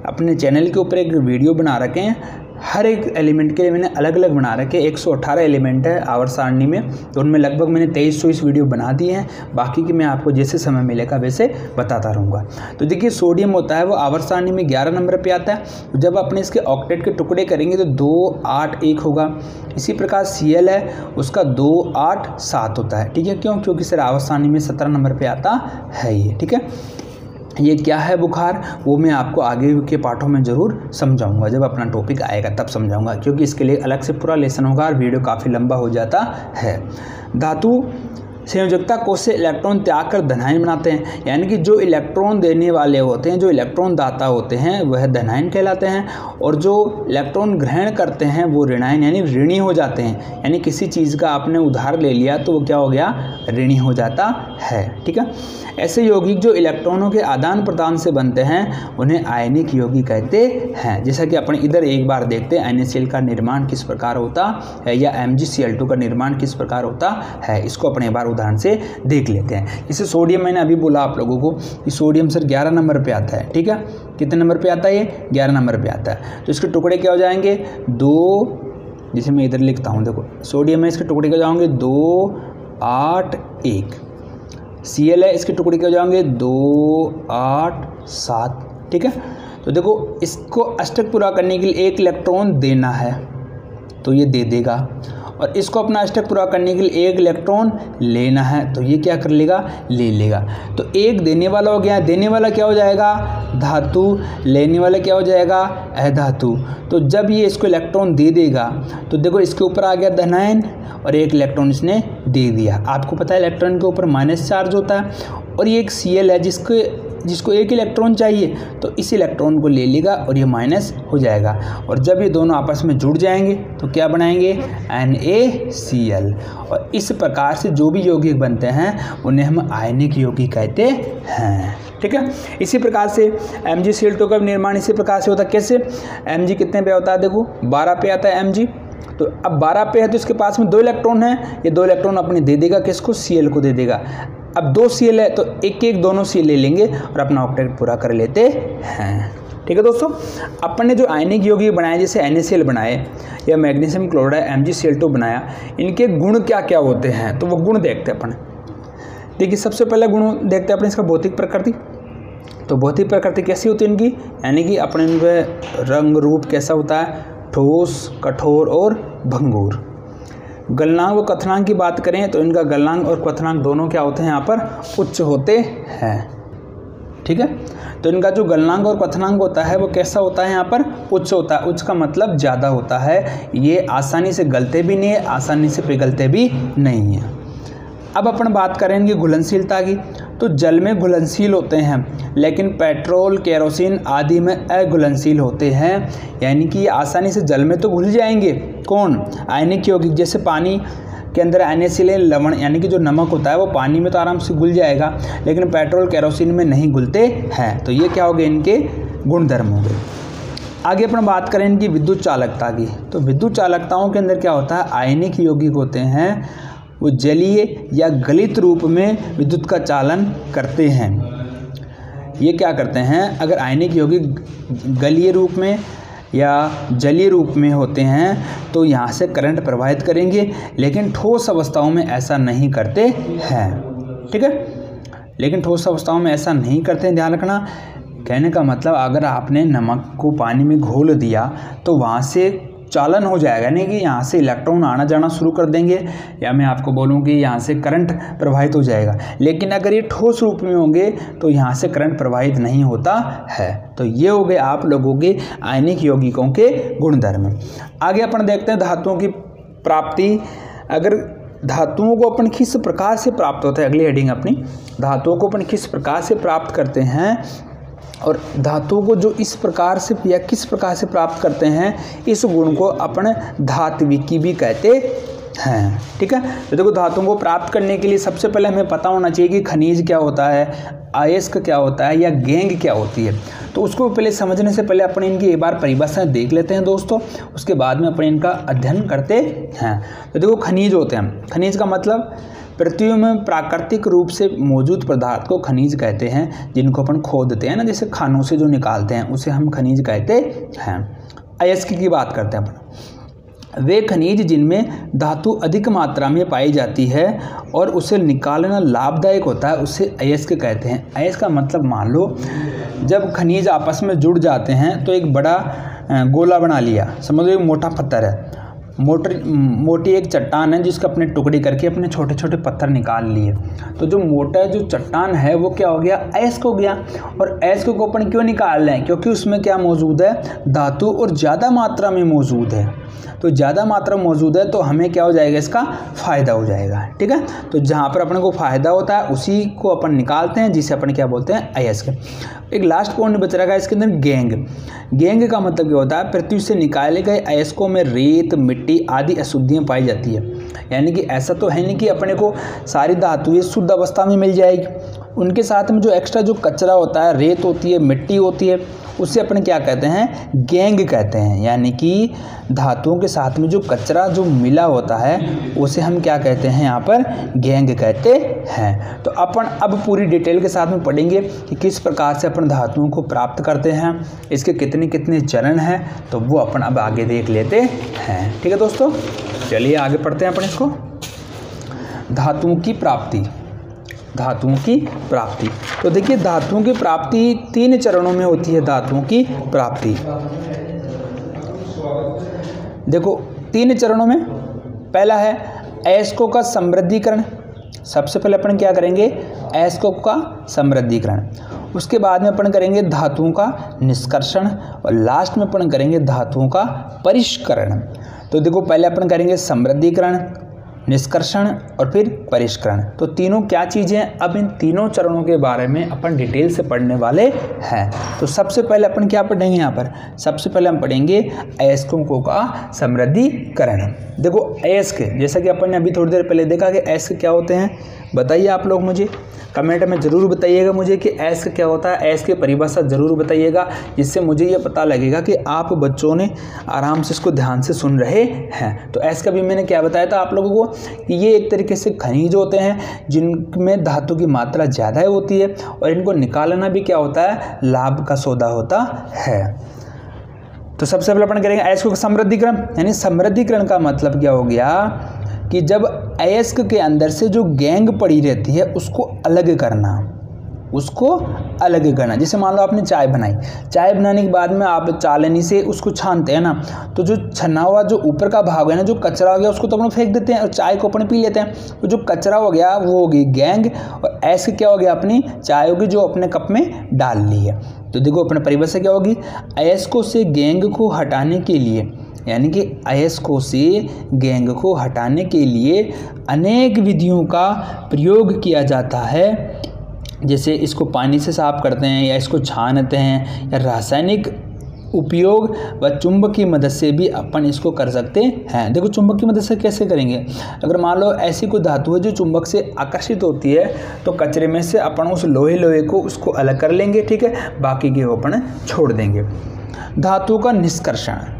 अपने चैनल के ऊपर एक वीडियो बना रखे हैं। हर एक एलिमेंट के लिए मैंने अलग अलग बना रखे। 118 एलिमेंट है आवर्त सारणी में, तो उनमें लगभग मैंने 2300 वीडियो बना दिए हैं। बाकी की मैं आपको जैसे समय मिलेगा वैसे बताता रहूँगा। तो देखिए, सोडियम होता है वो आवर्त सारणी में 11 नंबर पे आता है। तो जब अपने इसके ऑक्टेट के टुकड़े करेंगे तो 2, 8, 1 होगा। इसी प्रकार Cl है, उसका 2, 8, 7 होता है। ठीक है, क्यों? क्योंकि सर आवर्त सारणी में 17 नंबर पर आता है ये। ठीक है, ये क्या है बुखार, वो मैं आपको आगे के पाठों में ज़रूर समझाऊंगा। जब अपना टॉपिक आएगा तब समझाऊंगा, क्योंकि इसके लिए अलग से पूरा लेसन होगा और वीडियो काफ़ी लंबा हो जाता है। धातु संयोजकता कोष से इलेक्ट्रॉन त्याग कर धनायन बनाते हैं। यानी कि जो इलेक्ट्रॉन देने वाले होते हैं, जो इलेक्ट्रॉन दाता होते हैं, वह धनायन कहलाते हैं। और जो इलेक्ट्रॉन ग्रहण करते हैं वो ऋणायन यानी ऋणी हो जाते हैं। यानी किसी चीज़ का आपने उधार ले लिया तो वो क्या हो गया? ऋणी हो जाता है। ठीक है, ऐसे यौगिक जो इलेक्ट्रॉनों के आदान प्रदान से बनते हैं उन्हें आयनिक यौगिक कहते हैं। जैसा कि अपन इधर एक बार देखते हैं NaCl का निर्माण किस प्रकार होता है, या MgCl2 का निर्माण किस प्रकार होता है। इसको अपने एक बार उदाहरण से देख लेते हैं। जैसे सोडियम, मैंने अभी बोला आप लोगों को कि सोडियम सर 11 नंबर पे आता है। ठीक है, कितने नंबर पे आता है? ये 11 नंबर पे आता है। तो इसके टुकड़े क्या हो जाएंगे? 2, जैसे मैं इधर लिखता हूँ, देखो सोडियम में इसके टुकड़े क्या हो जाएंगे? 2, 8, 1। Cl है, इसके टुकड़े क्या हो जाएंगे? 2, 8, 7। ठीक है, तो देखो इसको अष्टक पूरा करने के लिए 1 इलेक्ट्रॉन देना है तो ये दे देगा, और इसको अपना अष्टक पूरा करने के लिए 1 इलेक्ट्रॉन लेना है तो ये क्या कर लेगा? ले लेगा। तो एक देने वाला हो गया, देने वाला क्या हो जाएगा? धातु, लेने वाला क्या हो जाएगा? अधातु। तो जब ये इसको इलेक्ट्रॉन दे देगा तो देखो इसके ऊपर आ गया धनायन और 1 इलेक्ट्रॉन इसने दे दिया। आपको पता है इलेक्ट्रॉन के ऊपर माइनस चार्ज होता है, और ये एक Cl है जिसको 1 इलेक्ट्रॉन चाहिए, तो इस इलेक्ट्रॉन को ले लेगा और ये माइनस हो जाएगा। और जब ये दोनों आपस में जुड़ जाएंगे तो क्या बनाएंगे? NaCl। और इस प्रकार से जो भी यौगिक बनते हैं उन्हें हम आयनिक यौगिक कहते हैं। ठीक है, इसी प्रकार से MgCl2 का निर्माण इसी प्रकार से होता है। कैसे? Mg कितने पे होता है? देखो 12 पे आता है Mg। तो अब 12 पे है तो इसके पास में 2 इलेक्ट्रॉन है, ये 2 इलेक्ट्रॉन अपने दे देगा किसको? Cl को दे देगा। अब 2 Cl है तो एक दोनों Cl ले लेंगे और अपना ऑक्टेट पूरा कर लेते हैं। ठीक है दोस्तों, अपन ने जो आयनिक यौगिक बनाए, जैसे NaCl बनाए या मैग्नीशियम क्लोराइड MgCl2 बनाया, इनके गुण क्या क्या होते हैं तो वो गुण देखते हैं अपन। देखिए, सबसे पहला गुण देखते हैं अपन इसका भौतिक प्रकृति। तो भौतिक प्रकृति कैसी होती है इनकी? यानी कि अपने रंग रूप कैसा होता है? ठोस, कठोर और भंगुर। गलनांक व क्वथनांक की बात करें तो इनका गलनांक और क्वथनांक दोनों क्या होते हैं? यहाँ पर उच्च होते हैं। ठीक है। तो इनका जो गलनांक और क्वथनांक होता है वो कैसा होता है, यहाँ पर उच्च होता है। उच्च का मतलब ज़्यादा होता है। ये आसानी से गलते भी नहीं है, आसानी से पिघलते भी नहीं है। अब अपन बात करेंगे घुलनशीलता की। तो जल में घुलनशील होते हैं, लेकिन पेट्रोल, केरोसिन आदि में अघुलनशील होते हैं, यानी कि ये आसानी से जल में तो घुल जाएंगे। कौन? आयनिक यौगिक। जैसे पानी के अंदर NaCl लवण यानी कि जो नमक होता है वो पानी में तो आराम से घुल जाएगा, लेकिन पेट्रोल, केरोसिन में नहीं घुलते हैं। तो ये क्या हो गए, इनके गुणधर्म हो गए। आगे अपन बात करें इनकी विद्युत चालकता की। तो विद्युत चालकताओं के अंदर क्या होता है, आयनिक यौगिक होते हैं, वो जलीय या गलित रूप में विद्युत का चालन करते हैं। ये क्या करते हैं, अगर आयनिक यौगिक गलीय रूप में या जलीय रूप में होते हैं तो यहाँ से करंट प्रवाहित करेंगे, लेकिन ठोस अवस्थाओं में ऐसा नहीं करते हैं। ठीक है, लेकिन ठोस अवस्थाओं में ऐसा नहीं करते हैं, ध्यान रखना। कहने का मतलब अगर आपने नमक को पानी में घोल दिया तो वहाँ से चालन हो जाएगा, यानी कि यहाँ से इलेक्ट्रॉन आना जाना शुरू कर देंगे, या मैं आपको बोलूँ कि यहाँ से करंट प्रवाहित हो जाएगा। लेकिन अगर ये ठोस रूप में होंगे तो यहाँ से करंट प्रवाहित नहीं होता है। तो ये हो गए आप लोगों के आयनिक यौगिकों के गुणधर्म। आगे अपन देखते हैं धातुओं की प्राप्ति। अगर धातुओं को अपन किस प्रकार से प्राप्त होता है, अगली हेडिंग अपनी, धातुओं को अपन किस प्रकार से प्राप्त करते हैं, और धातुओं को जो इस प्रकार से या किस प्रकार से प्राप्त करते हैं, इस गुण को अपन धात्विकी भी कहते हैं। ठीक है, तो देखो धातुओं को प्राप्त करने के लिए सबसे पहले हमें पता होना चाहिए कि खनिज क्या होता है, अयस्क क्या होता है, या गेंग क्या होती है। तो उसको पहले समझने से पहले अपन इनकी एक बार परिभाषाएं देख लेते हैं दोस्तों, उसके बाद में अपन इनका अध्ययन करते हैं। तो देखो खनिज होते हैं, खनिज का मतलब पृथ्वी में प्राकृतिक रूप से मौजूद पदार्थ को खनिज कहते हैं, जिनको अपन खोदते हैं ना, जैसे खानों से जो निकालते हैं उसे हम खनिज कहते हैं। अयस्क की बात करते हैं अपन, वे खनिज जिनमें धातु अधिक मात्रा में पाई जाती है और उसे निकालना लाभदायक होता है, उसे अयस्क कहते हैं। अयस्क का मतलब मान लो जब खनिज आपस में जुड़ जाते हैं तो एक बड़ा गोला बना लिया, समझ लो एक मोटा पत्थर है, मोटी एक चट्टान है जिसको अपने टुकड़ी करके अपने छोटे छोटे पत्थर निकाल लिए। तो जो मोटा जो चट्टान है वो क्या हो गया, अयस्क हो गया। और अयस्क को अपन क्यों निकाल रहे हैं, क्योंकि उसमें क्या मौजूद है, धातु और ज़्यादा मात्रा में मौजूद है। तो ज़्यादा मात्रा मौजूद है तो हमें क्या हो जाएगा, इसका फ़ायदा हो जाएगा। ठीक है, तो जहाँ पर अपने को फ़ायदा होता है उसी को अपन निकालते हैं, जिसे अपन क्या बोलते हैं, अयस्क। एक लास्ट पॉइंट बच रहा है इसके अंदर, गेंग। गेंग का मतलब क्या होता है, पृथ्वी से निकाले गए अयस्कों में रेत, मिट्टी आदि अशुद्धियाँ पाई जाती है। यानी कि ऐसा तो है नहीं कि अपने को सारी धातुएं शुद्ध अवस्था में मिल जाएगी, उनके साथ में जो एक्स्ट्रा जो कचरा होता है, रेत होती है, मिट्टी होती है, उससे अपन क्या कहते हैं, गेंग कहते हैं। यानी कि धातुओं के साथ में जो कचरा जो मिला होता है उसे हम क्या कहते हैं, यहाँ पर गेंग कहते हैं। तो अपन अब पूरी डिटेल के साथ में पढ़ेंगे कि किस प्रकार से अपन धातुओं को प्राप्त करते हैं, इसके कितने कितने चरण हैं, तो वो अपन अब आगे देख लेते हैं। ठीक है दोस्तों, चलिए आगे पढ़ते हैं अपन इसको। धातुओं की प्राप्ति। धातुओं की प्राप्ति, तो देखिए धातुओं की प्राप्ति 3 चरणों में होती है। धातुओं की प्राप्ति देखो 3 चरणों में, पहला है अयस्कों का समृद्धिकरण। सबसे पहले अपन क्या करेंगे, अयस्कों का समृद्धिकरण, उसके बाद में अपन करेंगे धातुओं का निष्कर्षण, और लास्ट में अपन करेंगे धातुओं का परिष्करण। तो देखो पहले अपन करेंगे समृद्धिकरण, निष्कर्षण और फिर परिष्करण। तो तीनों क्या चीज़ें हैं, अब इन तीनों चरणों के बारे में अपन डिटेल से पढ़ने वाले हैं। तो सबसे पहले अपन क्या पढ़ेंगे, यहाँ पर सबसे पहले हम पढ़ेंगे अयस्कों का समृद्धिकरण। देखो अयस्क, जैसा कि अपन ने अभी थोड़ी देर पहले देखा कि अयस्क क्या होते हैं, बताइए आप लोग मुझे कमेंट में ज़रूर बताइएगा मुझे कि अयस्क क्या होता है, अयस्क की परिभाषा ज़रूर बताइएगा, जिससे मुझे ये पता लगेगा कि आप बच्चों ने आराम से इसको ध्यान से सुन रहे हैं। तो अयस्क भी मैंने क्या बताया था आप लोगों को कि ये एक तरीके से खनिज होते हैं जिनमें धातु की मात्रा ज़्यादा होती है, और इनको निकालना भी क्या होता है, लाभ का सौदा होता है। तो सबसे पहले अपन करेंगे अयस्क का समृद्धिकरण। यानी समृद्धिकरण का मतलब क्या हो गया कि जब अयस्क के अंदर से जो गेंग पड़ी रहती है उसको अलग करना। उसको अलग करना। जैसे मान लो आपने चाय बनाई, चाय बनाने के बाद में आप चालनी से उसको छानते हैं ना, तो जो छना हुआ जो ऊपर का भाग है ना, जो कचरा हो गया उसको तो अपन फेंक देते हैं और चाय को अपन पी लेते हैं। तो जो कचरा हो गया वो होगी गैंग, और ऐसे क्या हो गया अपनी चाय होगी जो अपने कप में डाल ली है। तो देखो अपने परिभाषा क्या होगी, अयस्कों से गैंग को हटाने के लिए, यानी कि अयस्कों से गैंग को हटाने के लिए अनेक विधियों का प्रयोग किया जाता है। जैसे इसको पानी से साफ करते हैं, या इसको छानते हैं, या रासायनिक उपयोग व चुंबक की मदद से भी अपन इसको कर सकते हैं। देखो चुंबक की मदद से कैसे करेंगे, अगर मान लो ऐसी कोई धातु है जो चुंबक से आकर्षित होती है, तो कचरे में से अपन उस लोहे को उसको अलग कर लेंगे, ठीक है, बाकी के वो अपन छोड़ देंगे। धातु का निष्कर्षण,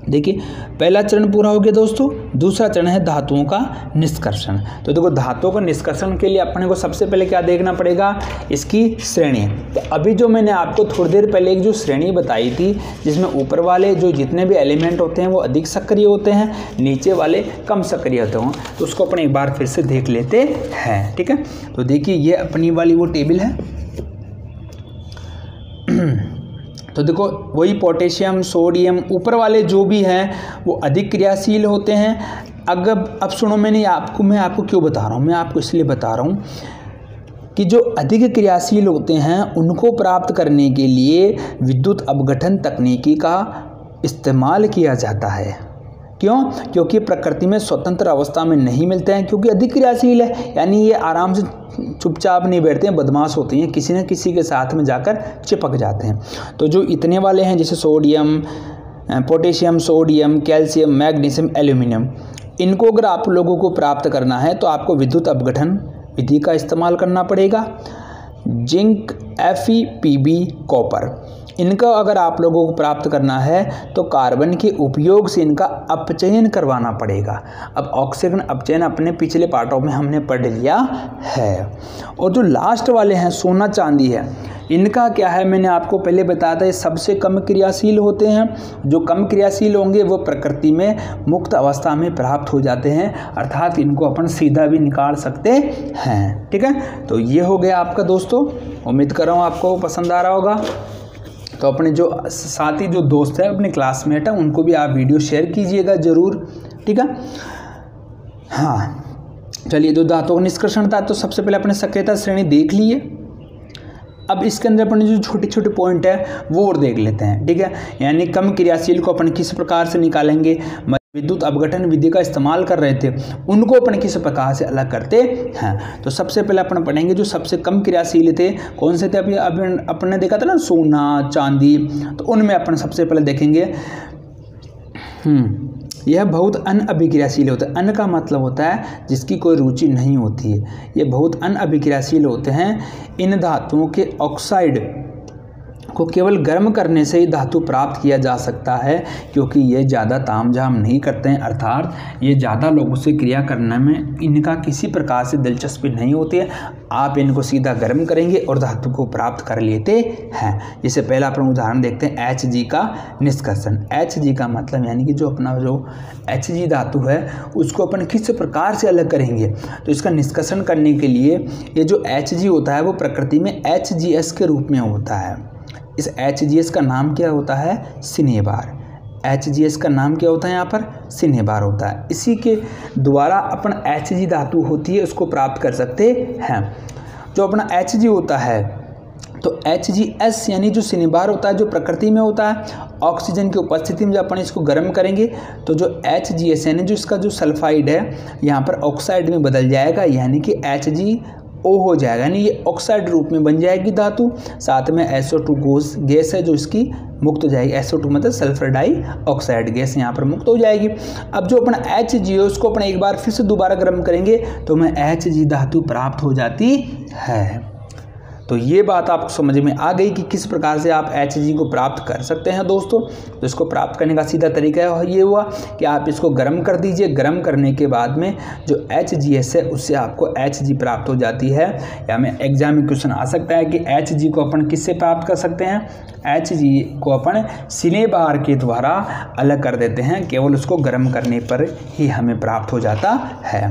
देखिए पहला चरण पूरा हो गया दोस्तों, दूसरा चरण है धातुओं का निष्कर्षण। तो देखो धातुओं का निष्कर्षण के लिए अपने को सबसे पहले क्या देखना पड़ेगा, इसकी श्रेणी। तो अभी जो मैंने आपको थोड़ी देर पहले एक जो श्रेणी बताई थी, जिसमें ऊपर वाले जो जितने भी एलिमेंट होते हैं वो अधिक सक्रिय होते हैं, नीचे वाले कम सक्रिय होते हैं, तो उसको अपन एक बार फिर से देख लेते हैं, ठीक है। तो देखिए ये अपनी वाली वो टेबल है। तो देखो वही पोटेशियम, सोडियम, ऊपर वाले जो भी हैं वो अधिक क्रियाशील होते हैं। अब सुनो, मैं आपको क्यों बता रहा हूँ, मैं आपको इसलिए बता रहा हूँ कि जो अधिक क्रियाशील होते हैं उनको प्राप्त करने के लिए विद्युत अपघटन तकनीकी का इस्तेमाल किया जाता है। क्यों? क्योंकि प्रकृति में स्वतंत्र अवस्था में नहीं मिलते हैं, क्योंकि अधिक क्रियाशील है, यानी ये आराम से चुपचाप नहीं बैठते हैं, बदमाश होते हैं, किसी न किसी के साथ में जाकर चिपक जाते हैं। तो जो इतने वाले हैं जैसे sodium, potassium, sodium, calcium, magnesium, aluminium, इनको अगर आप लोगों को प्राप्त करना है तो आपको विद्युत अपघटन विधि का इस्तेमाल करना पड़ेगा। जिंक, FePb, कॉपर, इनका अगर आप लोगों को प्राप्त करना है तो कार्बन के उपयोग से इनका अपचयन करवाना पड़ेगा। अब ऑक्सीजन अपचयन अपने पिछले पार्टों में हमने पढ़ लिया है। और जो लास्ट वाले हैं सोना चांदी है, इनका क्या है, मैंने आपको पहले बताया था, ये सबसे कम क्रियाशील होते हैं। जो कम क्रियाशील होंगे वो प्रकृति में मुक्त अवस्था में प्राप्त हो जाते हैं, अर्थात इनको अपन सीधा भी निकाल सकते हैं, ठीक है। तो ये हो गया आपका दोस्तों, उम्मीद कर रहा हूँ आपको पसंद आ रहा होगा। तो अपने जो साथी जो दोस्त है, अपने क्लासमेट हैं, उनको भी आप वीडियो शेयर कीजिएगा ज़रूर, ठीक है। हाँ चलिए, जो धातुओं का निष्कर्षण था तो सबसे पहले अपने सक्रियता श्रेणी देख लिए। अब इसके अंदर अपन जो छोटे छोटे पॉइंट है वो और देख लेते हैं, ठीक है। यानी कम क्रियाशील को अपन किस प्रकार से निकालेंगे, विद्युत अपघटन विधि का इस्तेमाल कर रहे थे, उनको अपन किस प्रकार से अलग करते हैं। तो सबसे पहले अपन पढ़ेंगे जो सबसे कम क्रियाशील थे, कौन से थे। अभी अपन ने देखा था ना सोना, चांदी, तो उनमें अपन सबसे पहले देखेंगे यह बहुत अनअभिक्रियाशील होता है। अन का मतलब होता है जिसकी कोई रुचि नहीं होती है, ये बहुत अनअभिक्रियाशील होते हैं। इन धातुओं के ऑक्साइड को केवल गर्म करने से ही धातु प्राप्त किया जा सकता है, क्योंकि ये ज़्यादा तामझाम नहीं करते हैं, अर्थात ये ज़्यादा लोगों से क्रिया करने में इनका किसी प्रकार से दिलचस्पी नहीं होती है। आप इनको सीधा गर्म करेंगे और धातु को प्राप्त कर लेते हैं। जैसे पहला अपन उदाहरण देखते हैं Hg का निष्कर्षण। Hg का मतलब यानी कि जो अपना जो Hg धातु है उसको अपन किस प्रकार से अलग करेंगे, तो इसका निष्कर्षण करने के लिए ये जो Hg होता है वो प्रकृति में HgS के रूप में होता है। इस HgS का नाम क्या होता है, सिनेबार। HgS का नाम क्या होता है यहाँ पर, सिनेबार होता है। इसी के द्वारा अपन Hg धातु होती है उसको प्राप्त कर सकते हैं। जो अपना Hg होता है तो HgS यानी जो सिनेबार होता है जो प्रकृति में होता है, ऑक्सीजन की उपस्थिति में जब अपन इसको गर्म करेंगे तो जो HgS यानी जो इसका जो सल्फाइड है यहाँ पर ऑक्साइड में बदल जाएगा, यानी कि HgO हो जाएगा, यानी ये ऑक्साइड रूप में बन जाएगी धातु। साथ में SO2 गैस है जो इसकी मुक्त हो जाएगी। SO2 मतलब सल्फर डाइऑक्साइड गैस यहाँ पर मुक्त हो जाएगी। अब जो अपना HgO उसको अपन एक बार फिर से दोबारा गर्म करेंगे तो हमें Hg धातु प्राप्त हो जाती है। तो ये बात आपको समझ में आ गई कि किस प्रकार से आप Hg को प्राप्त कर सकते हैं दोस्तों। तो इसको प्राप्त करने का सीधा तरीका ये हुआ कि आप इसको गर्म कर दीजिए। गर्म करने के बाद में जो HgS है उससे आपको Hg प्राप्त हो जाती है। या में एग्जाम में क्वेश्चन आ सकता है कि Hg को अपन किससे प्राप्त कर सकते हैं, Hg को अपन सिनेबार के द्वारा अलग कर देते हैं, केवल उसको गर्म करने पर ही हमें प्राप्त हो जाता है।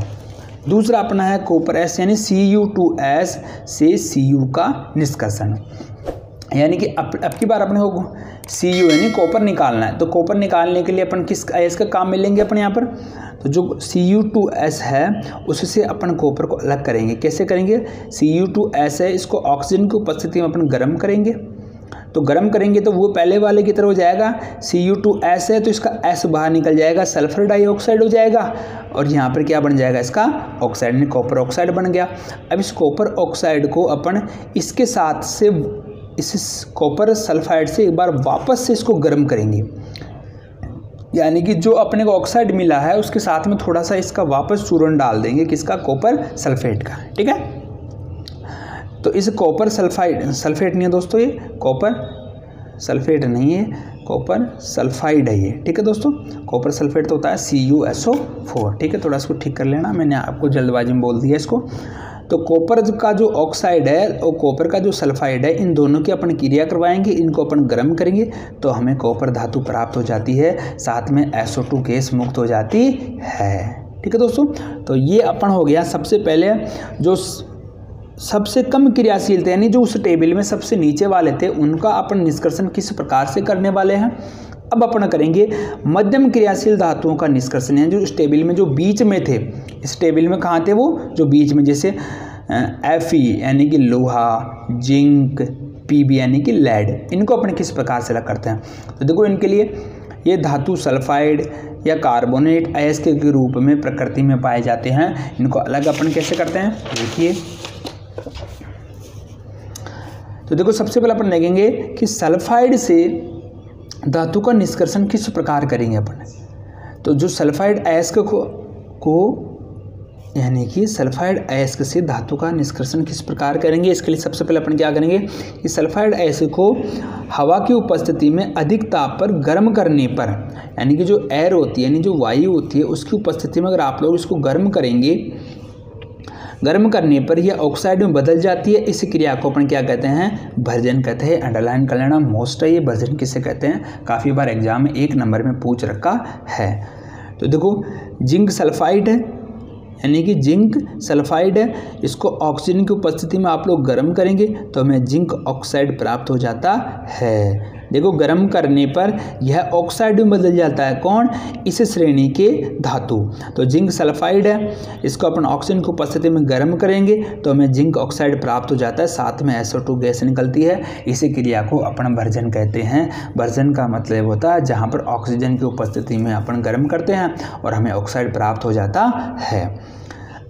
दूसरा अपना है कॉपर एस यानी Cu2S से Cu का निष्कर्षण, यानी कि अब की बार अपने को Cu यानी कॉपर निकालना है। तो कॉपर निकालने के लिए अपन किस आयस का काम में लेंगे अपन यहाँ पर, तो जो Cu2S है उससे अपन कॉपर को अलग करेंगे। कैसे करेंगे, Cu2S है, इसको ऑक्सीजन की उपस्थिति में अपन गर्म करेंगे। तो गर्म करेंगे तो वो पहले वाले की तरह हो जाएगा, Cu2S है तो इसका S बाहर निकल जाएगा, सल्फर डाइऑक्साइड हो जाएगा, और यहाँ पर क्या बन जाएगा इसका ऑक्साइड यानी कॉपर ऑक्साइड बन गया। अब इस कॉपर ऑक्साइड को अपन इसके साथ से इस कॉपर सल्फाइड से एक बार वापस से इसको गर्म करेंगे, यानी कि जो अपने को ऑक्साइड मिला है उसके साथ में थोड़ा सा इसका वापस चूर्ण डाल देंगे, किसका, कॉपर सल्फेट का। ठीक है, तो इस कॉपर सल्फेट नहीं है दोस्तों, ये कॉपर सल्फेट नहीं है, कॉपर सल्फाइड है ये। ठीक है दोस्तों, कॉपर सल्फेट तो होता है CuSO4। ठीक है, थोड़ा इसको ठीक कर लेना, मैंने आपको जल्दबाजी में बोल दिया इसको। तो कॉपर का जो ऑक्साइड है और कॉपर का जो सल्फाइड है, इन दोनों की अपन क्रिया करवाएंगे, इनको अपन गर्म करेंगे तो हमें कॉपर धातु प्राप्त हो जाती है, साथ में SO2 गैस मुक्त हो जाती है। ठीक है दोस्तों, तो ये अपन हो गया सबसे पहले जो सबसे कम क्रियाशील थे, यानी जो उस टेबल में सबसे नीचे वाले थे, उनका अपन निष्कर्षण किस प्रकार से करने वाले हैं। अब अपन करेंगे मध्यम क्रियाशील धातुओं का निष्कर्षण, यानी जो इस टेबल में जो बीच में थे, इस टेबल में कहाँ थे वो जो बीच में, जैसे Fe यानी कि लोहा, जिंक, Pb यानी कि लेड, इनको अपन किस प्रकार से अलग करते हैं। तो देखो इनके लिए ये धातु सल्फाइड या कार्बोनेट अयस्क के रूप में प्रकृति में पाए जाते हैं। इनको अलग अपन कैसे करते हैं देखिए। तो देखो सबसे पहले अपन देखेंगे कि सल्फाइड से धातु का निष्कर्षण किस प्रकार करेंगे अपन। तो जो सल्फाइड अयस्क को यानी कि सल्फाइड अयस्क से धातु का निष्कर्षण किस प्रकार करेंगे, इसके लिए सबसे पहले अपन क्या करेंगे कि सल्फाइड अयस्क को हवा की उपस्थिति में अधिक ताप पर गर्म करने पर, यानी कि जो एयर होती है यानी जो वायु होती है उसकी उपस्थिति में अगर आप लोग इसको गर्म करेंगे, गर्म करने पर यह ऑक्साइड में बदल जाती है। इस क्रिया को अपन क्या कहते हैं, भर्जन कहते हैं। अंडरलाइन कर लेना, मोस्ट है ये भर्जन किसे कहते हैं, काफ़ी बार एग्जाम में 1 नंबर में पूछ रखा है। तो देखो जिंक सल्फाइड है, यानी कि जिंक सल्फाइड है, इसको ऑक्सीजन की उपस्थिति में आप लोग गर्म करेंगे तो हमें जिंक ऑक्साइड प्राप्त हो जाता है। देखो गर्म करने पर यह ऑक्साइड में बदल जाता है, कौन, इस श्रेणी के धातु। तो जिंक सल्फाइड है, इसको अपन ऑक्सीजन की उपस्थिति में गर्म करेंगे तो हमें जिंक ऑक्साइड प्राप्त हो जाता है, साथ में SO2 गैस निकलती है। इसी क्रिया को अपन भर्जन कहते हैं। भर्जन का मतलब होता है जहाँ पर ऑक्सीजन की उपस्थिति में अपन गर्म करते हैं और हमें ऑक्साइड प्राप्त हो जाता है।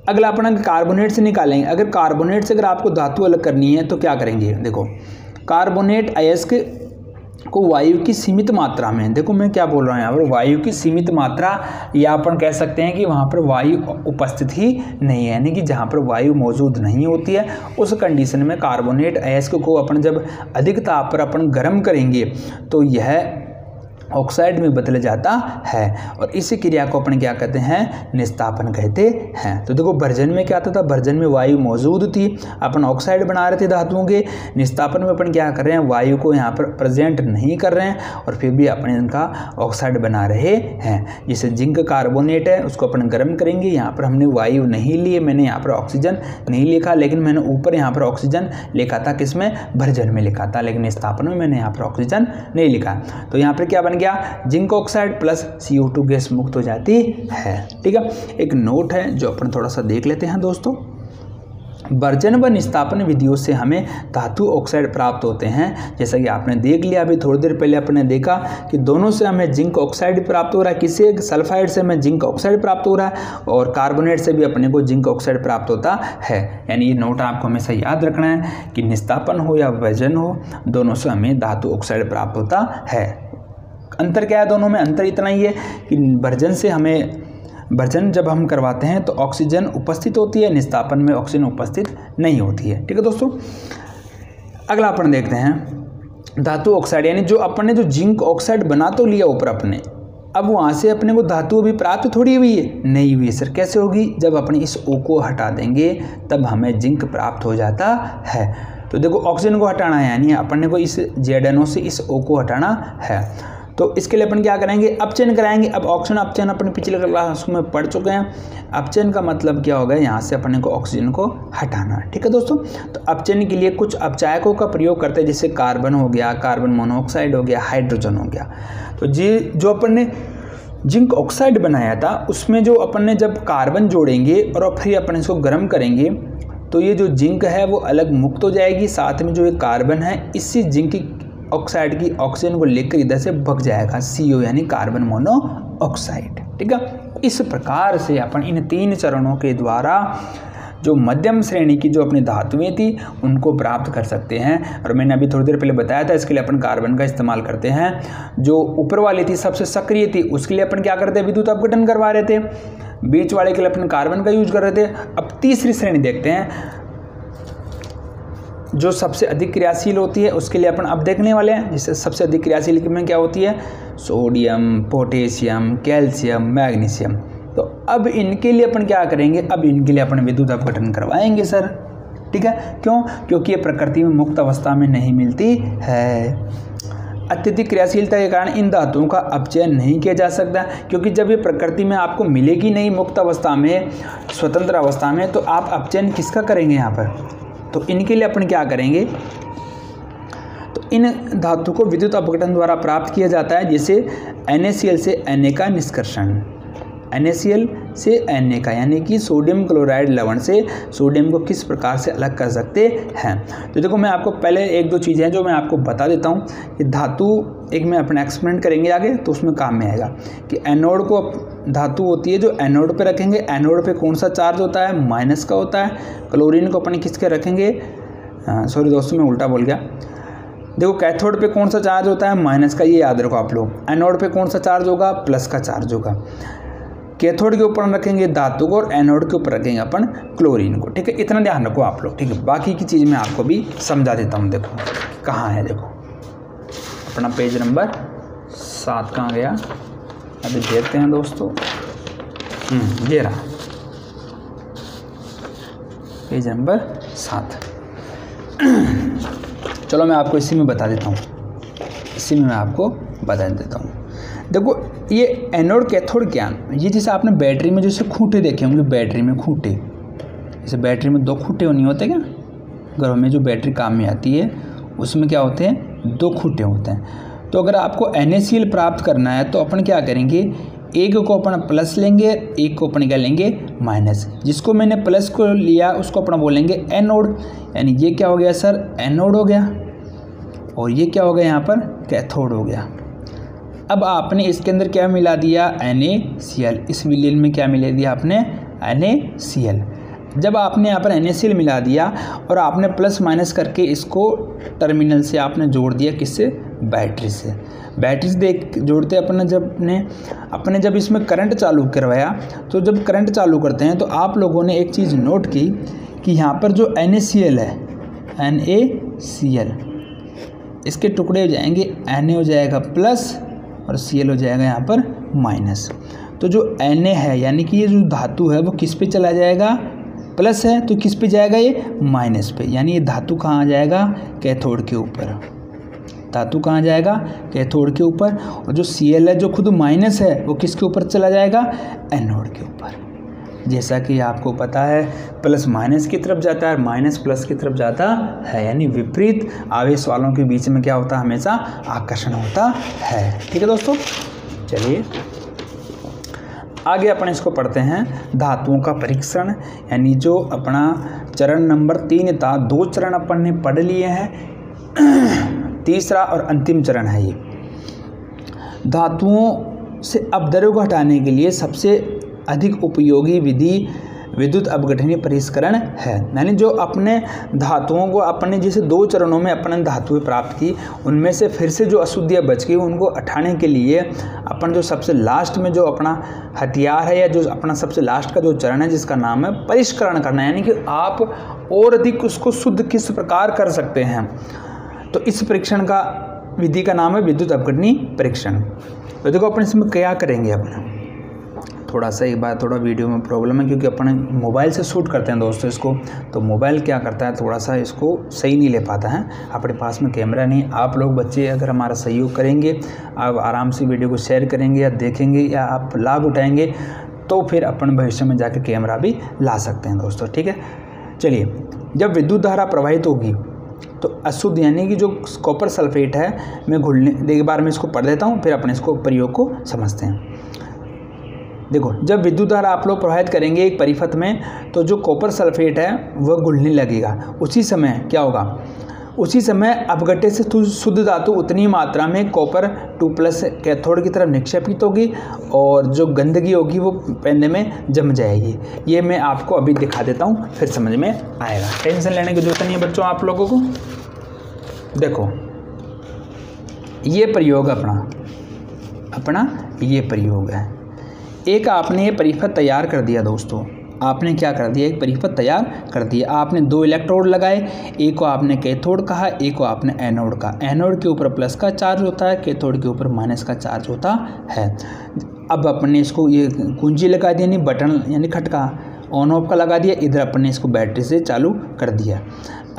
अगला अपन कार्बोनेट से निकालेंगे। अगर कार्बोनेट से अगर आपको धातु अलग करनी है तो क्या करेंगे, देखो कार्बोनेट अयस्क को वायु की सीमित मात्रा में, देखो मैं क्या बोल रहा हूँ यहाँ पर, वायु की सीमित मात्रा, या अपन कह सकते हैं कि वहाँ पर वायु उपस्थित ही नहीं है, यानी कि जहाँ पर वायु मौजूद नहीं होती है उस कंडीशन में कार्बोनेट अयस्क को अपन जब अधिक ताप पर अपन गर्म करेंगे तो यह ऑक्साइड में बदल जाता है, और इसी क्रिया को अपन क्या कहते हैं, निस्तापन कहते हैं। तो देखो भर्जन में क्या था, भर्जन में वायु मौजूद थी, अपन ऑक्साइड बना रहे थे धातुओं के। निस्तापन में अपन क्या कर रहे हैं, वायु को यहाँ पर प्रेजेंट नहीं कर रहे हैं और फिर भी अपन इनका ऑक्साइड बना रहे हैं। जैसे जिंक कार्बोनेट है, उसको अपन गर्म करेंगे, यहाँ पर हमने वायु नहीं लिए, मैंने यहाँ पर ऑक्सीजन नहीं लिखा, लेकिन मैंने ऊपर यहाँ पर ऑक्सीजन लिखा था, किसमें, भर्जन में लिखा था, लेकिन निस्तापन में मैंने यहाँ पर ऑक्सीजन नहीं लिखा। तो यहाँ पर क्या बन गया, zinc oxide plus CO2 gas मुक्त हो जाती है। ठीक है, एक नोट है जो अपन थोड़ा सा देख लेते हैं दोस्तों। भर्जन व निस्तापन विधियों से हमें धातु ऑक्साइड प्राप्त होते हैं। जैसा कि आपने देख लिया, अभी थोड़ी देर पहले आपने देखा कि दोनों से हमें जिंक ऑक्साइड प्राप्त हो रहा है। किसी सल्फाइड से हमें जिंक ऑक्साइड प्राप्त हो रहा है और कार्बोनेट से भी अपने को जिंक ऑक्साइड प्राप्त होता है। यानी ये नोट आपको हमेशा याद रखना है कि निस्तापन हो या भर्जन हो, दोनों से हमें धातु ऑक्साइड प्राप्त होता है। अंतर क्या है दोनों में, अंतर इतना ही है कि भर्जन से हमें, भर्जन जब हम करवाते हैं तो ऑक्सीजन उपस्थित होती है, निस्तापन में ऑक्सीजन उपस्थित नहीं होती है। ठीक है दोस्तों, अगला अपन देखते हैं धातु ऑक्साइड, यानी जो अपन ने जो जिंक ऑक्साइड बना तो लिया ऊपर अपने, अब वहाँ से अपने को धातु अभी प्राप्त थोड़ी हुई है, नहीं हुई सर। कैसे होगी, जब अपने इस O को हटा देंगे तब हमें जिंक प्राप्त हो जाता है। तो देखो ऑक्सीजन को हटाना है, यानी अपन ने को इस ZNO से इस O को हटाना है। तो इसके लिए अपन क्या करेंगे, अपचयन कराएंगे। अब ऑक्सीजन अपचयन अपने पिछले क्लास में पढ़ चुके हैं। अपचयन का मतलब क्या होगा, यहाँ से अपने को ऑक्सीजन को हटाना। ठीक है दोस्तों, तो अपचयन के लिए कुछ अपचायकों का प्रयोग करते हैं, जैसे कार्बन हो गया, कार्बन मोनोऑक्साइड हो गया, हाइड्रोजन हो गया। तो जो अपन ने जिंक ऑक्साइड बनाया था उसमें जो अपन ने जब कार्बन जोड़ेंगे और फिर अपन इसको गर्म करेंगे तो ये जो जिंक है वो अलग मुक्त हो जाएगी, साथ में जो ये कार्बन है इसी जिंक ऑक्साइड की ऑक्सीजन को लेकर इधर से भग जाएगा, CO यानी कार्बन मोनोऑक्साइड। ठीक है, इस प्रकार से अपन इन 3 चरणों के द्वारा जो मध्यम श्रेणी की जो अपनी धातुएं थी उनको प्राप्त कर सकते हैं। और मैंने अभी थोड़ी देर पहले बताया था, इसके लिए अपन कार्बन का इस्तेमाल करते हैं। जो ऊपर वाली थी सबसे सक्रिय थी उसके लिए अपन क्या करते हैं, विद्युत अपघटन करवा रहे थे। बीच वाले के लिए अपन कार्बन का यूज कर रहे थे। अब तीसरी श्रेणी देखते हैं जो सबसे अधिक क्रियाशील होती है, उसके लिए अपन अब देखने वाले हैं। जिससे सबसे अधिक क्रियाशील में क्या होती है, सोडियम, पोटेशियम, कैल्शियम, मैग्नीशियम। तो अब इनके लिए अपन क्या करेंगे, अब इनके लिए अपन विद्युत अपघटन करवाएंगे सर। ठीक है, क्यों, क्योंकि ये प्रकृति में मुक्त अवस्था में नहीं मिलती है। अत्यधिक क्रियाशीलता के कारण इन धातुओं का अपचयन नहीं किया जा सकता, क्योंकि जब ये प्रकृति में आपको मिलेगी नहीं मुक्त अवस्था में, स्वतंत्र अवस्था में, तो आप अपचयन किसका करेंगे यहाँ पर। तो इनके लिए अपन क्या करेंगे, तो इन धातु को विद्युत अपघटन द्वारा प्राप्त किया जाता है। जैसे NaCl से Na का निष्कर्षण, NaCl से Na का यानी कि सोडियम क्लोराइड लवण से सोडियम को किस प्रकार से अलग कर सकते हैं। तो देखो मैं आपको पहले 1-2 चीज़ें हैं जो मैं आपको बता देता हूँ कि धातु एक में अपना एक्सपेरिमेंट करेंगे आगे तो उसमें काम में आएगा कि एनोड को धातु होती है जो एनोड पे रखेंगे, एनोड पे कौन सा चार्ज होता है, माइनस का होता है। क्लोरीन को अपन किसके रखेंगे, सॉरी दोस्तों मैं उल्टा बोल गया। देखो कैथोड पे कौन सा चार्ज होता है, माइनस का, ये याद रखो आप लोग। एनोड पे कौन सा चार्ज होगा, प्लस का चार्ज होगा। कैथोड के ऊपर रखेंगे धातु को और एनोड के ऊपर रखेंगे अपन क्लोरीन को। ठीक है, इतना ध्यान रखो आप लोग। ठीक है, बाकी की चीज़ मैं आपको भी समझा देता हूँ। देखो कहाँ है, देखो अपना पेज नंबर 7 कहाँ गया, अभी देखते हैं दोस्तों। ये रहा पेज नंबर 7। चलो मैं आपको इसी में बता देता हूँ, इसी में मैं आपको बता देता हूँ। देखो ये एनोड कैथोड क्या, ये जैसे आपने बैटरी में जैसे खूंटे देखे होंगे, बैटरी में खूंटे, जैसे बैटरी में 2 खूंटे नहीं होते क्या, घरों में जो बैटरी काम में आती है उसमें क्या होते हैं, 2 खूंटे होते हैं। तो अगर आपको NaCl प्राप्त करना है तो अपन क्या करेंगे, एक को अपन प्लस लेंगे, एक को अपन क्या लेंगे, माइनस। जिसको मैंने प्लस को लिया उसको अपन बोलेंगे एनोड, यानी ये क्या हो गया सर, एनोड हो गया, और ये क्या हो गया यहाँ पर, कैथोड हो गया। अब आपने इसके अंदर क्या मिला दिया, NaCl, इस विलेन में क्या मिला दिया आपने, NaCl। जब आपने यहाँ पर NaCl मिला दिया और आपने प्लस माइनस करके इसको टर्मिनल से आपने जोड़ दिया, किससे, बैटरी से। बैटरी से जोड़ते अपने जब इसमें करंट चालू करवाया, तो जब करंट चालू करते हैं तो आप लोगों ने एक चीज़ नोट की कि यहाँ पर जो NaCl है, NaCl, इसके टुकड़े हो जाएंगे, Na हो जाएगा प्लस और Cl हो जाएगा यहाँ पर माइनस। तो जो Na है यानी कि ये जो धातु है वो किस पे चला जाएगा, प्लस है तो किस पे जाएगा, ये माइनस पे। यानी ये धातु कहाँ आ जाएगा, कैथोड के ऊपर। धातु कहाँ जाएगा, कैथोड के ऊपर। और जो Cl है जो खुद माइनस है वो किसके ऊपर चला जाएगा, एनोड के ऊपर। जैसा कि आपको पता है प्लस माइनस की तरफ जाता है, माइनस प्लस की तरफ जाता है, यानी विपरीत आवेश वालों के बीच में क्या होता है, हमेशा आकर्षण होता है। ठीक है दोस्तों, चलिए आगे अपन इसको पढ़ते हैं, धातुओं का परीक्षण। यानी जो अपना चरण नंबर 3 था, 2 चरण अपन ने पढ़ लिए हैं, तीसरा और अंतिम चरण है ये। धातुओं से अपद्रव्यों को हटाने के लिए सबसे अधिक उपयोगी विधि विद्युत अपघटनीय परिष्करण है। यानी जो अपने धातुओं को अपने जैसे 2 चरणों में अपने धातुएं प्राप्त की, उनमें से फिर से जो अशुद्धियाँ बच गई उनको हटाने के लिए अपन जो सबसे लास्ट में जो अपना हथियार है या जो अपना सबसे लास्ट का जो चरण है जिसका नाम है परिष्करण करना, यानी कि आप और अधिक उसको शुद्ध किस प्रकार कर सकते हैं। तो इस परीक्षण का विधि का नाम है विद्युत अपघटनीय परीक्षण। तो देखो अपन इसमें क्या करेंगे, अपन थोड़ा सा एक बार थोड़ा वीडियो में प्रॉब्लम है, क्योंकि अपन मोबाइल से शूट करते हैं दोस्तों इसको, तो मोबाइल क्या करता है थोड़ा सा इसको सही नहीं ले पाता है। अपने पास में कैमरा नहीं। आप लोग बच्चे अगर हमारा सहयोग करेंगे, आप आराम से वीडियो को शेयर करेंगे या देखेंगे या आप लाभ उठाएंगे, तो फिर अपन भविष्य में जाकर कैमरा भी ला सकते हैं दोस्तों, ठीक है। चलिए, जब विद्युत धारा प्रवाहित होगी तो अशुद्ध यानी कि जो कॉपर सल्फेट है, मैं घुलने एक बार मैं इसको पढ़ देता हूँ, फिर अपने इसको प्रयोग को समझते हैं। देखो, जब विद्युत धारा आप लोग प्रवाहित करेंगे एक परिपथ में, तो जो कॉपर सल्फेट है वह घुलने लगेगा। उसी समय क्या होगा, उसी समय अपघट्य से शुद्ध धातु उतनी मात्रा में कॉपर 2+ कैथोड की तरफ निक्षेपित होगी और जो गंदगी होगी वो पेन में जम जाएगी। ये मैं आपको अभी दिखा देता हूँ, फिर समझ में आएगा। टेंशन लेने की जरूरत नहीं है बच्चों आप लोगों को। देखो, ये प्रयोग अपना ये प्रयोग है। एक आपने ये परिपथ तैयार कर दिया दोस्तों, आपने क्या कर दिया, एक परिपथ तैयार कर दिया। आपने 2 इलेक्ट्रोड लगाए, एक को आपने कैथोड कहा, एक को आपने एनोड कहा। एनोड के ऊपर प्लस का चार्ज होता है, कैथोड के ऊपर माइनस का चार्ज होता है। अब अपने इसको ये कुंजी लगा दी, यानी बटन यानी खटका ऑन ऑफ का लगा दिया। इधर अपने इसको बैटरी से चालू कर दिया।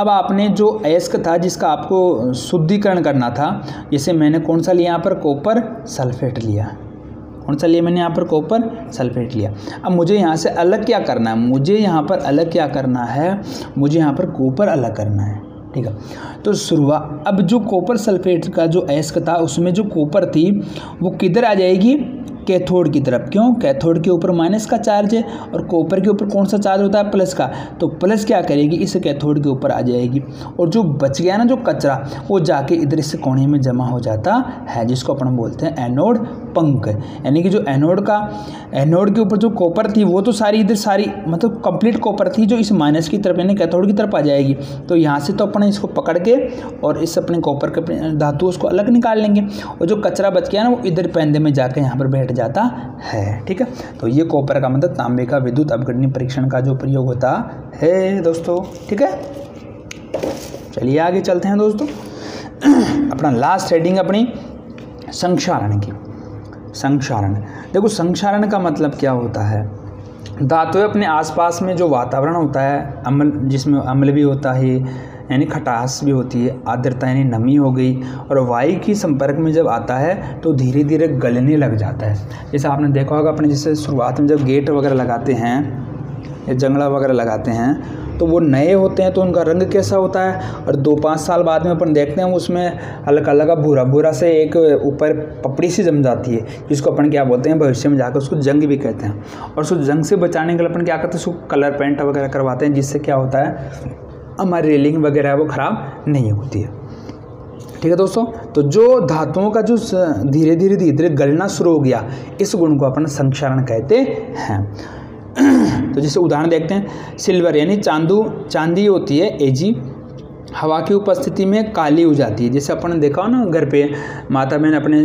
अब आपने जो अयस्क था जिसका आपको शुद्धिकरण करना था, जैसे मैंने कौन सा लिया यहाँ पर, कॉपर सल्फेट लिया। कौन सा लिया मैंने यहाँ पर, कॉपर सल्फेट लिया। अब मुझे यहाँ से अलग क्या करना है, मुझे यहाँ पर अलग क्या करना है, मुझे यहाँ पर कॉपर अलग करना है, ठीक है। तो शुरुआत, अब जो कॉपर सल्फेट का जो अयस्क था उसमें जो कॉपर थी वो किधर आ जाएगी, कैथोड की तरफ। क्यों, कैथोड के ऊपर माइनस का चार्ज है और कॉपर के ऊपर कौन सा चार्ज होता है, प्लस का। तो प्लस क्या करेगी, इस कैथोड के ऊपर आ जाएगी और जो बच गया ना जो कचरा, वो जाके इधर इस कोने में जमा हो जाता है, जिसको अपन बोलते हैं एनोड पंख। यानी कि जो एनोड के ऊपर जो कॉपर थी वो तो सारी इधर सारी मतलब कंप्लीट कॉपर थी, जो इस माइनस की तरफ यानी कैथोड की तरफ आ जाएगी। तो यहाँ से तो अपन इसको पकड़ के और इस अपने कॉपर के धातु उसको अलग निकाल लेंगे और जो कचरा बच गया ना वो इधर पेंदे में जाकर यहाँ पर बैठ जाता है, ठीक है। तो ये कॉपर का मतलब तांबे का विद्युत अपघटनी परीक्षण का जो प्रयोग होता है दोस्तों, ठीक है। चलिए आगे चलते हैं दोस्तों। अपना लास्ट हेडिंग अपनी संक्षारण की। संक्षारण, देखो संक्षारण का मतलब क्या होता है, धातुएं अपने आसपास में जो वातावरण होता है, अम्ल जिसमें अम्ल भी होता है यानी खटास भी होती है, आर्द्रता यानी नमी हो गई, और वायु की संपर्क में जब आता है तो धीरे धीरे गलने लग जाता है। जैसे आपने देखा होगा अपने जैसे शुरुआत में जब गेट वगैरह लगाते हैं या जंगला वगैरह लगाते हैं तो वो नए होते हैं तो उनका रंग कैसा होता है, और 2-5 साल बाद में अपन देखते हैं उसमें हल्का हल्का भूरा भूरा से एक ऊपर पपड़ी सी जम जाती है, जिसको अपन क्या बोलते हैं भविष्य में जाकर उसको जंग भी कहते हैं। और उसको जंग से बचाने के लिए अपन क्या करते हैं, उसको कलर पेंट वगैरह करवाते हैं, जिससे क्या होता है हमारी रेलिंग वगैरह वो ख़राब नहीं होती है, ठीक है दोस्तों। तो जो धातुओं का जो धीरे धीरे गलना शुरू हो गया, इस गुण को अपन संक्षारण कहते हैं। तो जैसे उदाहरण देखते हैं, सिल्वर यानी चांदी होती है एजी, हवा की उपस्थिति में काली हो जाती है। जैसे अपन ने देखा हो ना घर पे माता बहन अपने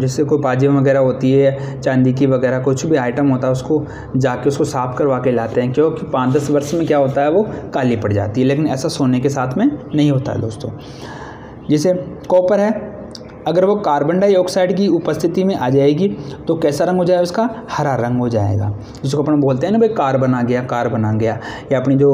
जैसे कोई पाजेब वगैरह होती है चांदी की वगैरह कुछ भी आइटम होता है उसको जाके उसको साफ़ करवा के लाते हैं, क्योंकि 5-10 वर्ष में क्या होता है वो काली पड़ जाती है। लेकिन ऐसा सोने के साथ में नहीं होता है दोस्तों। जैसे कॉपर है, अगर वो कार्बन डाइऑक्साइड की उपस्थिति में आ जाएगी तो कैसा रंग हो जाएगा उसका, हरा रंग हो जाएगा, जिसको अपन बोलते हैं ना भाई कार्बन आ गया। या अपनी जो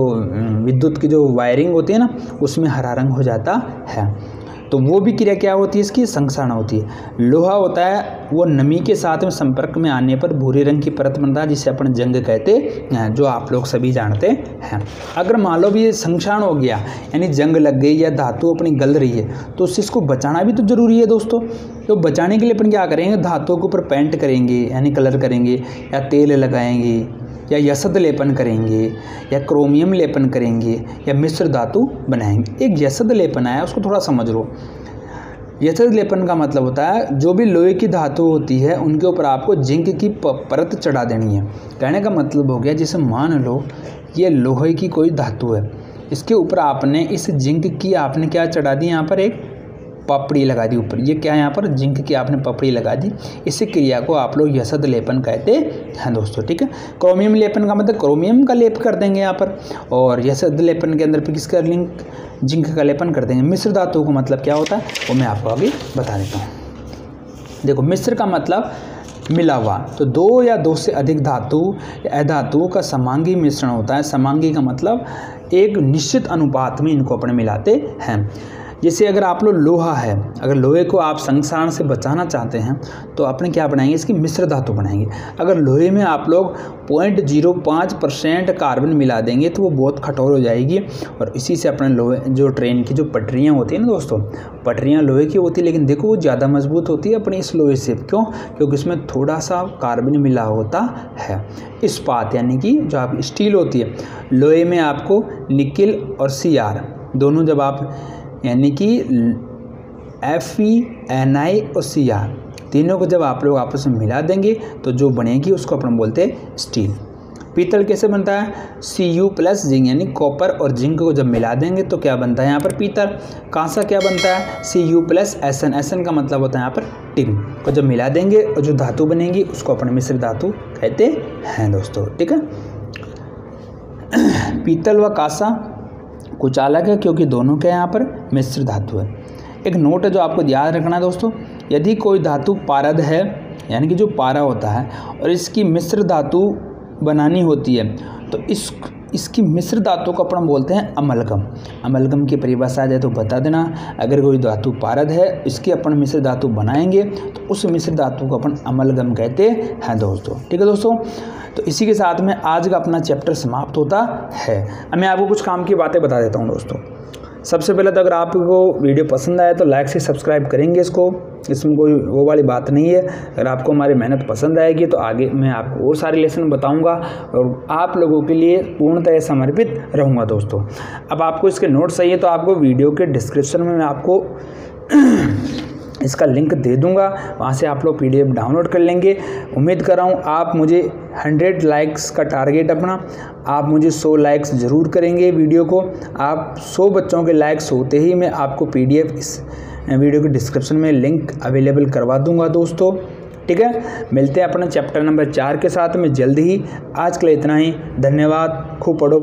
विद्युत की जो वायरिंग होती है ना उसमें हरा रंग हो जाता है। तो वो भी क्रिया क्या होती है, इसकी संक्षारण होती है। लोहा होता है वो नमी के साथ में संपर्क में आने पर भूरे रंग की परत बनता है, जिसे अपन जंग कहते हैं, जो आप लोग सभी जानते हैं। अगर मान लो भी ये संक्षारण हो गया यानी जंग लग गई या धातु अपनी गल रही है, तो उससे इसको बचाना भी तो जरूरी है दोस्तों। तो बचाने के लिए अपन क्या करेंगे, धातुओं के ऊपर पेंट करेंगे यानी कलर करेंगे, या तेल लगाएंगे, या यशद लेपन करेंगे, या क्रोमियम लेपन करेंगे, या मिश्र धातु बनाएंगे। एक यशद लेपन आया उसको थोड़ा समझ लो। यशद लेपन का मतलब होता है जो भी लोहे की धातु होती है उनके ऊपर आपको जिंक की परत चढ़ा देनी है। कहने का मतलब हो गया जैसे मान लो ये लोहे की कोई धातु है, इसके ऊपर आपने इस जिंक की आपने क्या चढ़ा दी, यहाँ पर एक पपड़ी लगा दी ऊपर। ये क्या है, यहाँ पर जिंक की आपने पपड़ी लगा दी। इस क्रिया को आप लोग यशद लेपन कहते हैं दोस्तों, ठीक है। क्रोमियम लेपन का मतलब क्रोमियम का लेप कर देंगे यहाँ पर, और यशद लेपन के अंदर किसका लिंक, जिंक का लेपन कर देंगे। मिश्र धातु का मतलब क्या होता है वो मैं आपको आगे बता देता हूँ। देखो मिश्र का मतलब मिला हुआ। तो दो या दो से अधिक धातु या अधातुओं का समांगी मिश्रण होता है। समांगी का मतलब एक निश्चित अनुपात में इनको अपने मिलाते हैं। जैसे अगर आप लोग लोहा है, अगर लोहे को आप संक्षारण से बचाना चाहते हैं तो अपने क्या बनाएंगे, इसकी मिश्र धातु बनाएंगे। अगर लोहे में आप लोग 0.05% कार्बन मिला देंगे तो वो बहुत कठोर हो जाएगी, और इसी से अपने लोहे जो ट्रेन की जो पटरियाँ होती हैं ना दोस्तों, पटरियाँ लोहे की होती है, लेकिन देखो वो ज़्यादा मजबूत होती है अपने इस लोहे से। क्यों? क्योंकि इसमें थोड़ा सा कार्बन मिला होता है। इस्पात यानी कि जो आप स्टील होती है, लोहे में आपको निकिल और Cr दोनों जब आप यानी कि Fe, Ni और Cr तीनों को जब आप लोग आपस में मिला देंगे तो जो बनेगी उसको अपन बोलते हैं स्टील। पीतल कैसे बनता है? Cu प्लस जिंक यानी कॉपर और जिंक को जब मिला देंगे तो क्या बनता है यहाँ पर पीतल। कांसा क्या बनता है? Cu प्लस Sn, Sn का मतलब होता है यहाँ पर टिन को जब मिला देंगे और जो धातु बनेगी उसको अपन मिश्र धातु कहते हैं दोस्तों। ठीक है, पीतल व कांसा कुछ अलग है क्योंकि दोनों के यहाँ पर मिश्र धातु है। एक नोट है जो आपको याद रखना है दोस्तों, यदि कोई धातु पारद है यानी कि जो पारा होता है और इसकी मिश्र धातु बनानी होती है तो इसकी मिश्र धातु को अपन बोलते हैं अमलगम। अमलगम की परिभाषा है तो बता देना। अगर कोई धातु पारद है, इसकी अपन मिश्र धातु बनाएंगे तो उस मिश्र धातु को अपन अमलगम कहते हैं दोस्तों। ठीक है दोस्तों, तो इसी के साथ में आज का अपना चैप्टर समाप्त होता है। अब मैं आपको कुछ काम की बातें बता देता हूँ दोस्तों। सबसे पहले तो अगर आपको वीडियो पसंद आए तो लाइक से सब्सक्राइब करेंगे इसको, इसमें कोई वो वाली बात नहीं है। अगर आपको हमारी मेहनत पसंद आएगी तो आगे मैं आपको और सारे लेसन बताऊंगा और आप लोगों के लिए पूर्णतः समर्पित रहूंगा दोस्तों। अब आपको इसके नोट्स चाहिए तो आपको वीडियो के डिस्क्रिप्शन में मैं आपको इसका लिंक दे दूंगा, वहाँ से आप लोग PDF डाउनलोड कर लेंगे। उम्मीद कर रहा हूँ आप मुझे 100 लाइक्स का टारगेट अपना, आप मुझे 100 लाइक्स ज़रूर करेंगे वीडियो को। आप 100 बच्चों के लाइक्स होते ही मैं आपको PDF इस वीडियो के डिस्क्रिप्शन में लिंक अवेलेबल करवा दूंगा दोस्तों। ठीक है, मिलते हैं अपने चैप्टर नंबर 4 के साथ में जल्द ही। आज के लिए इतना ही, धन्यवाद। खूब पढ़ो।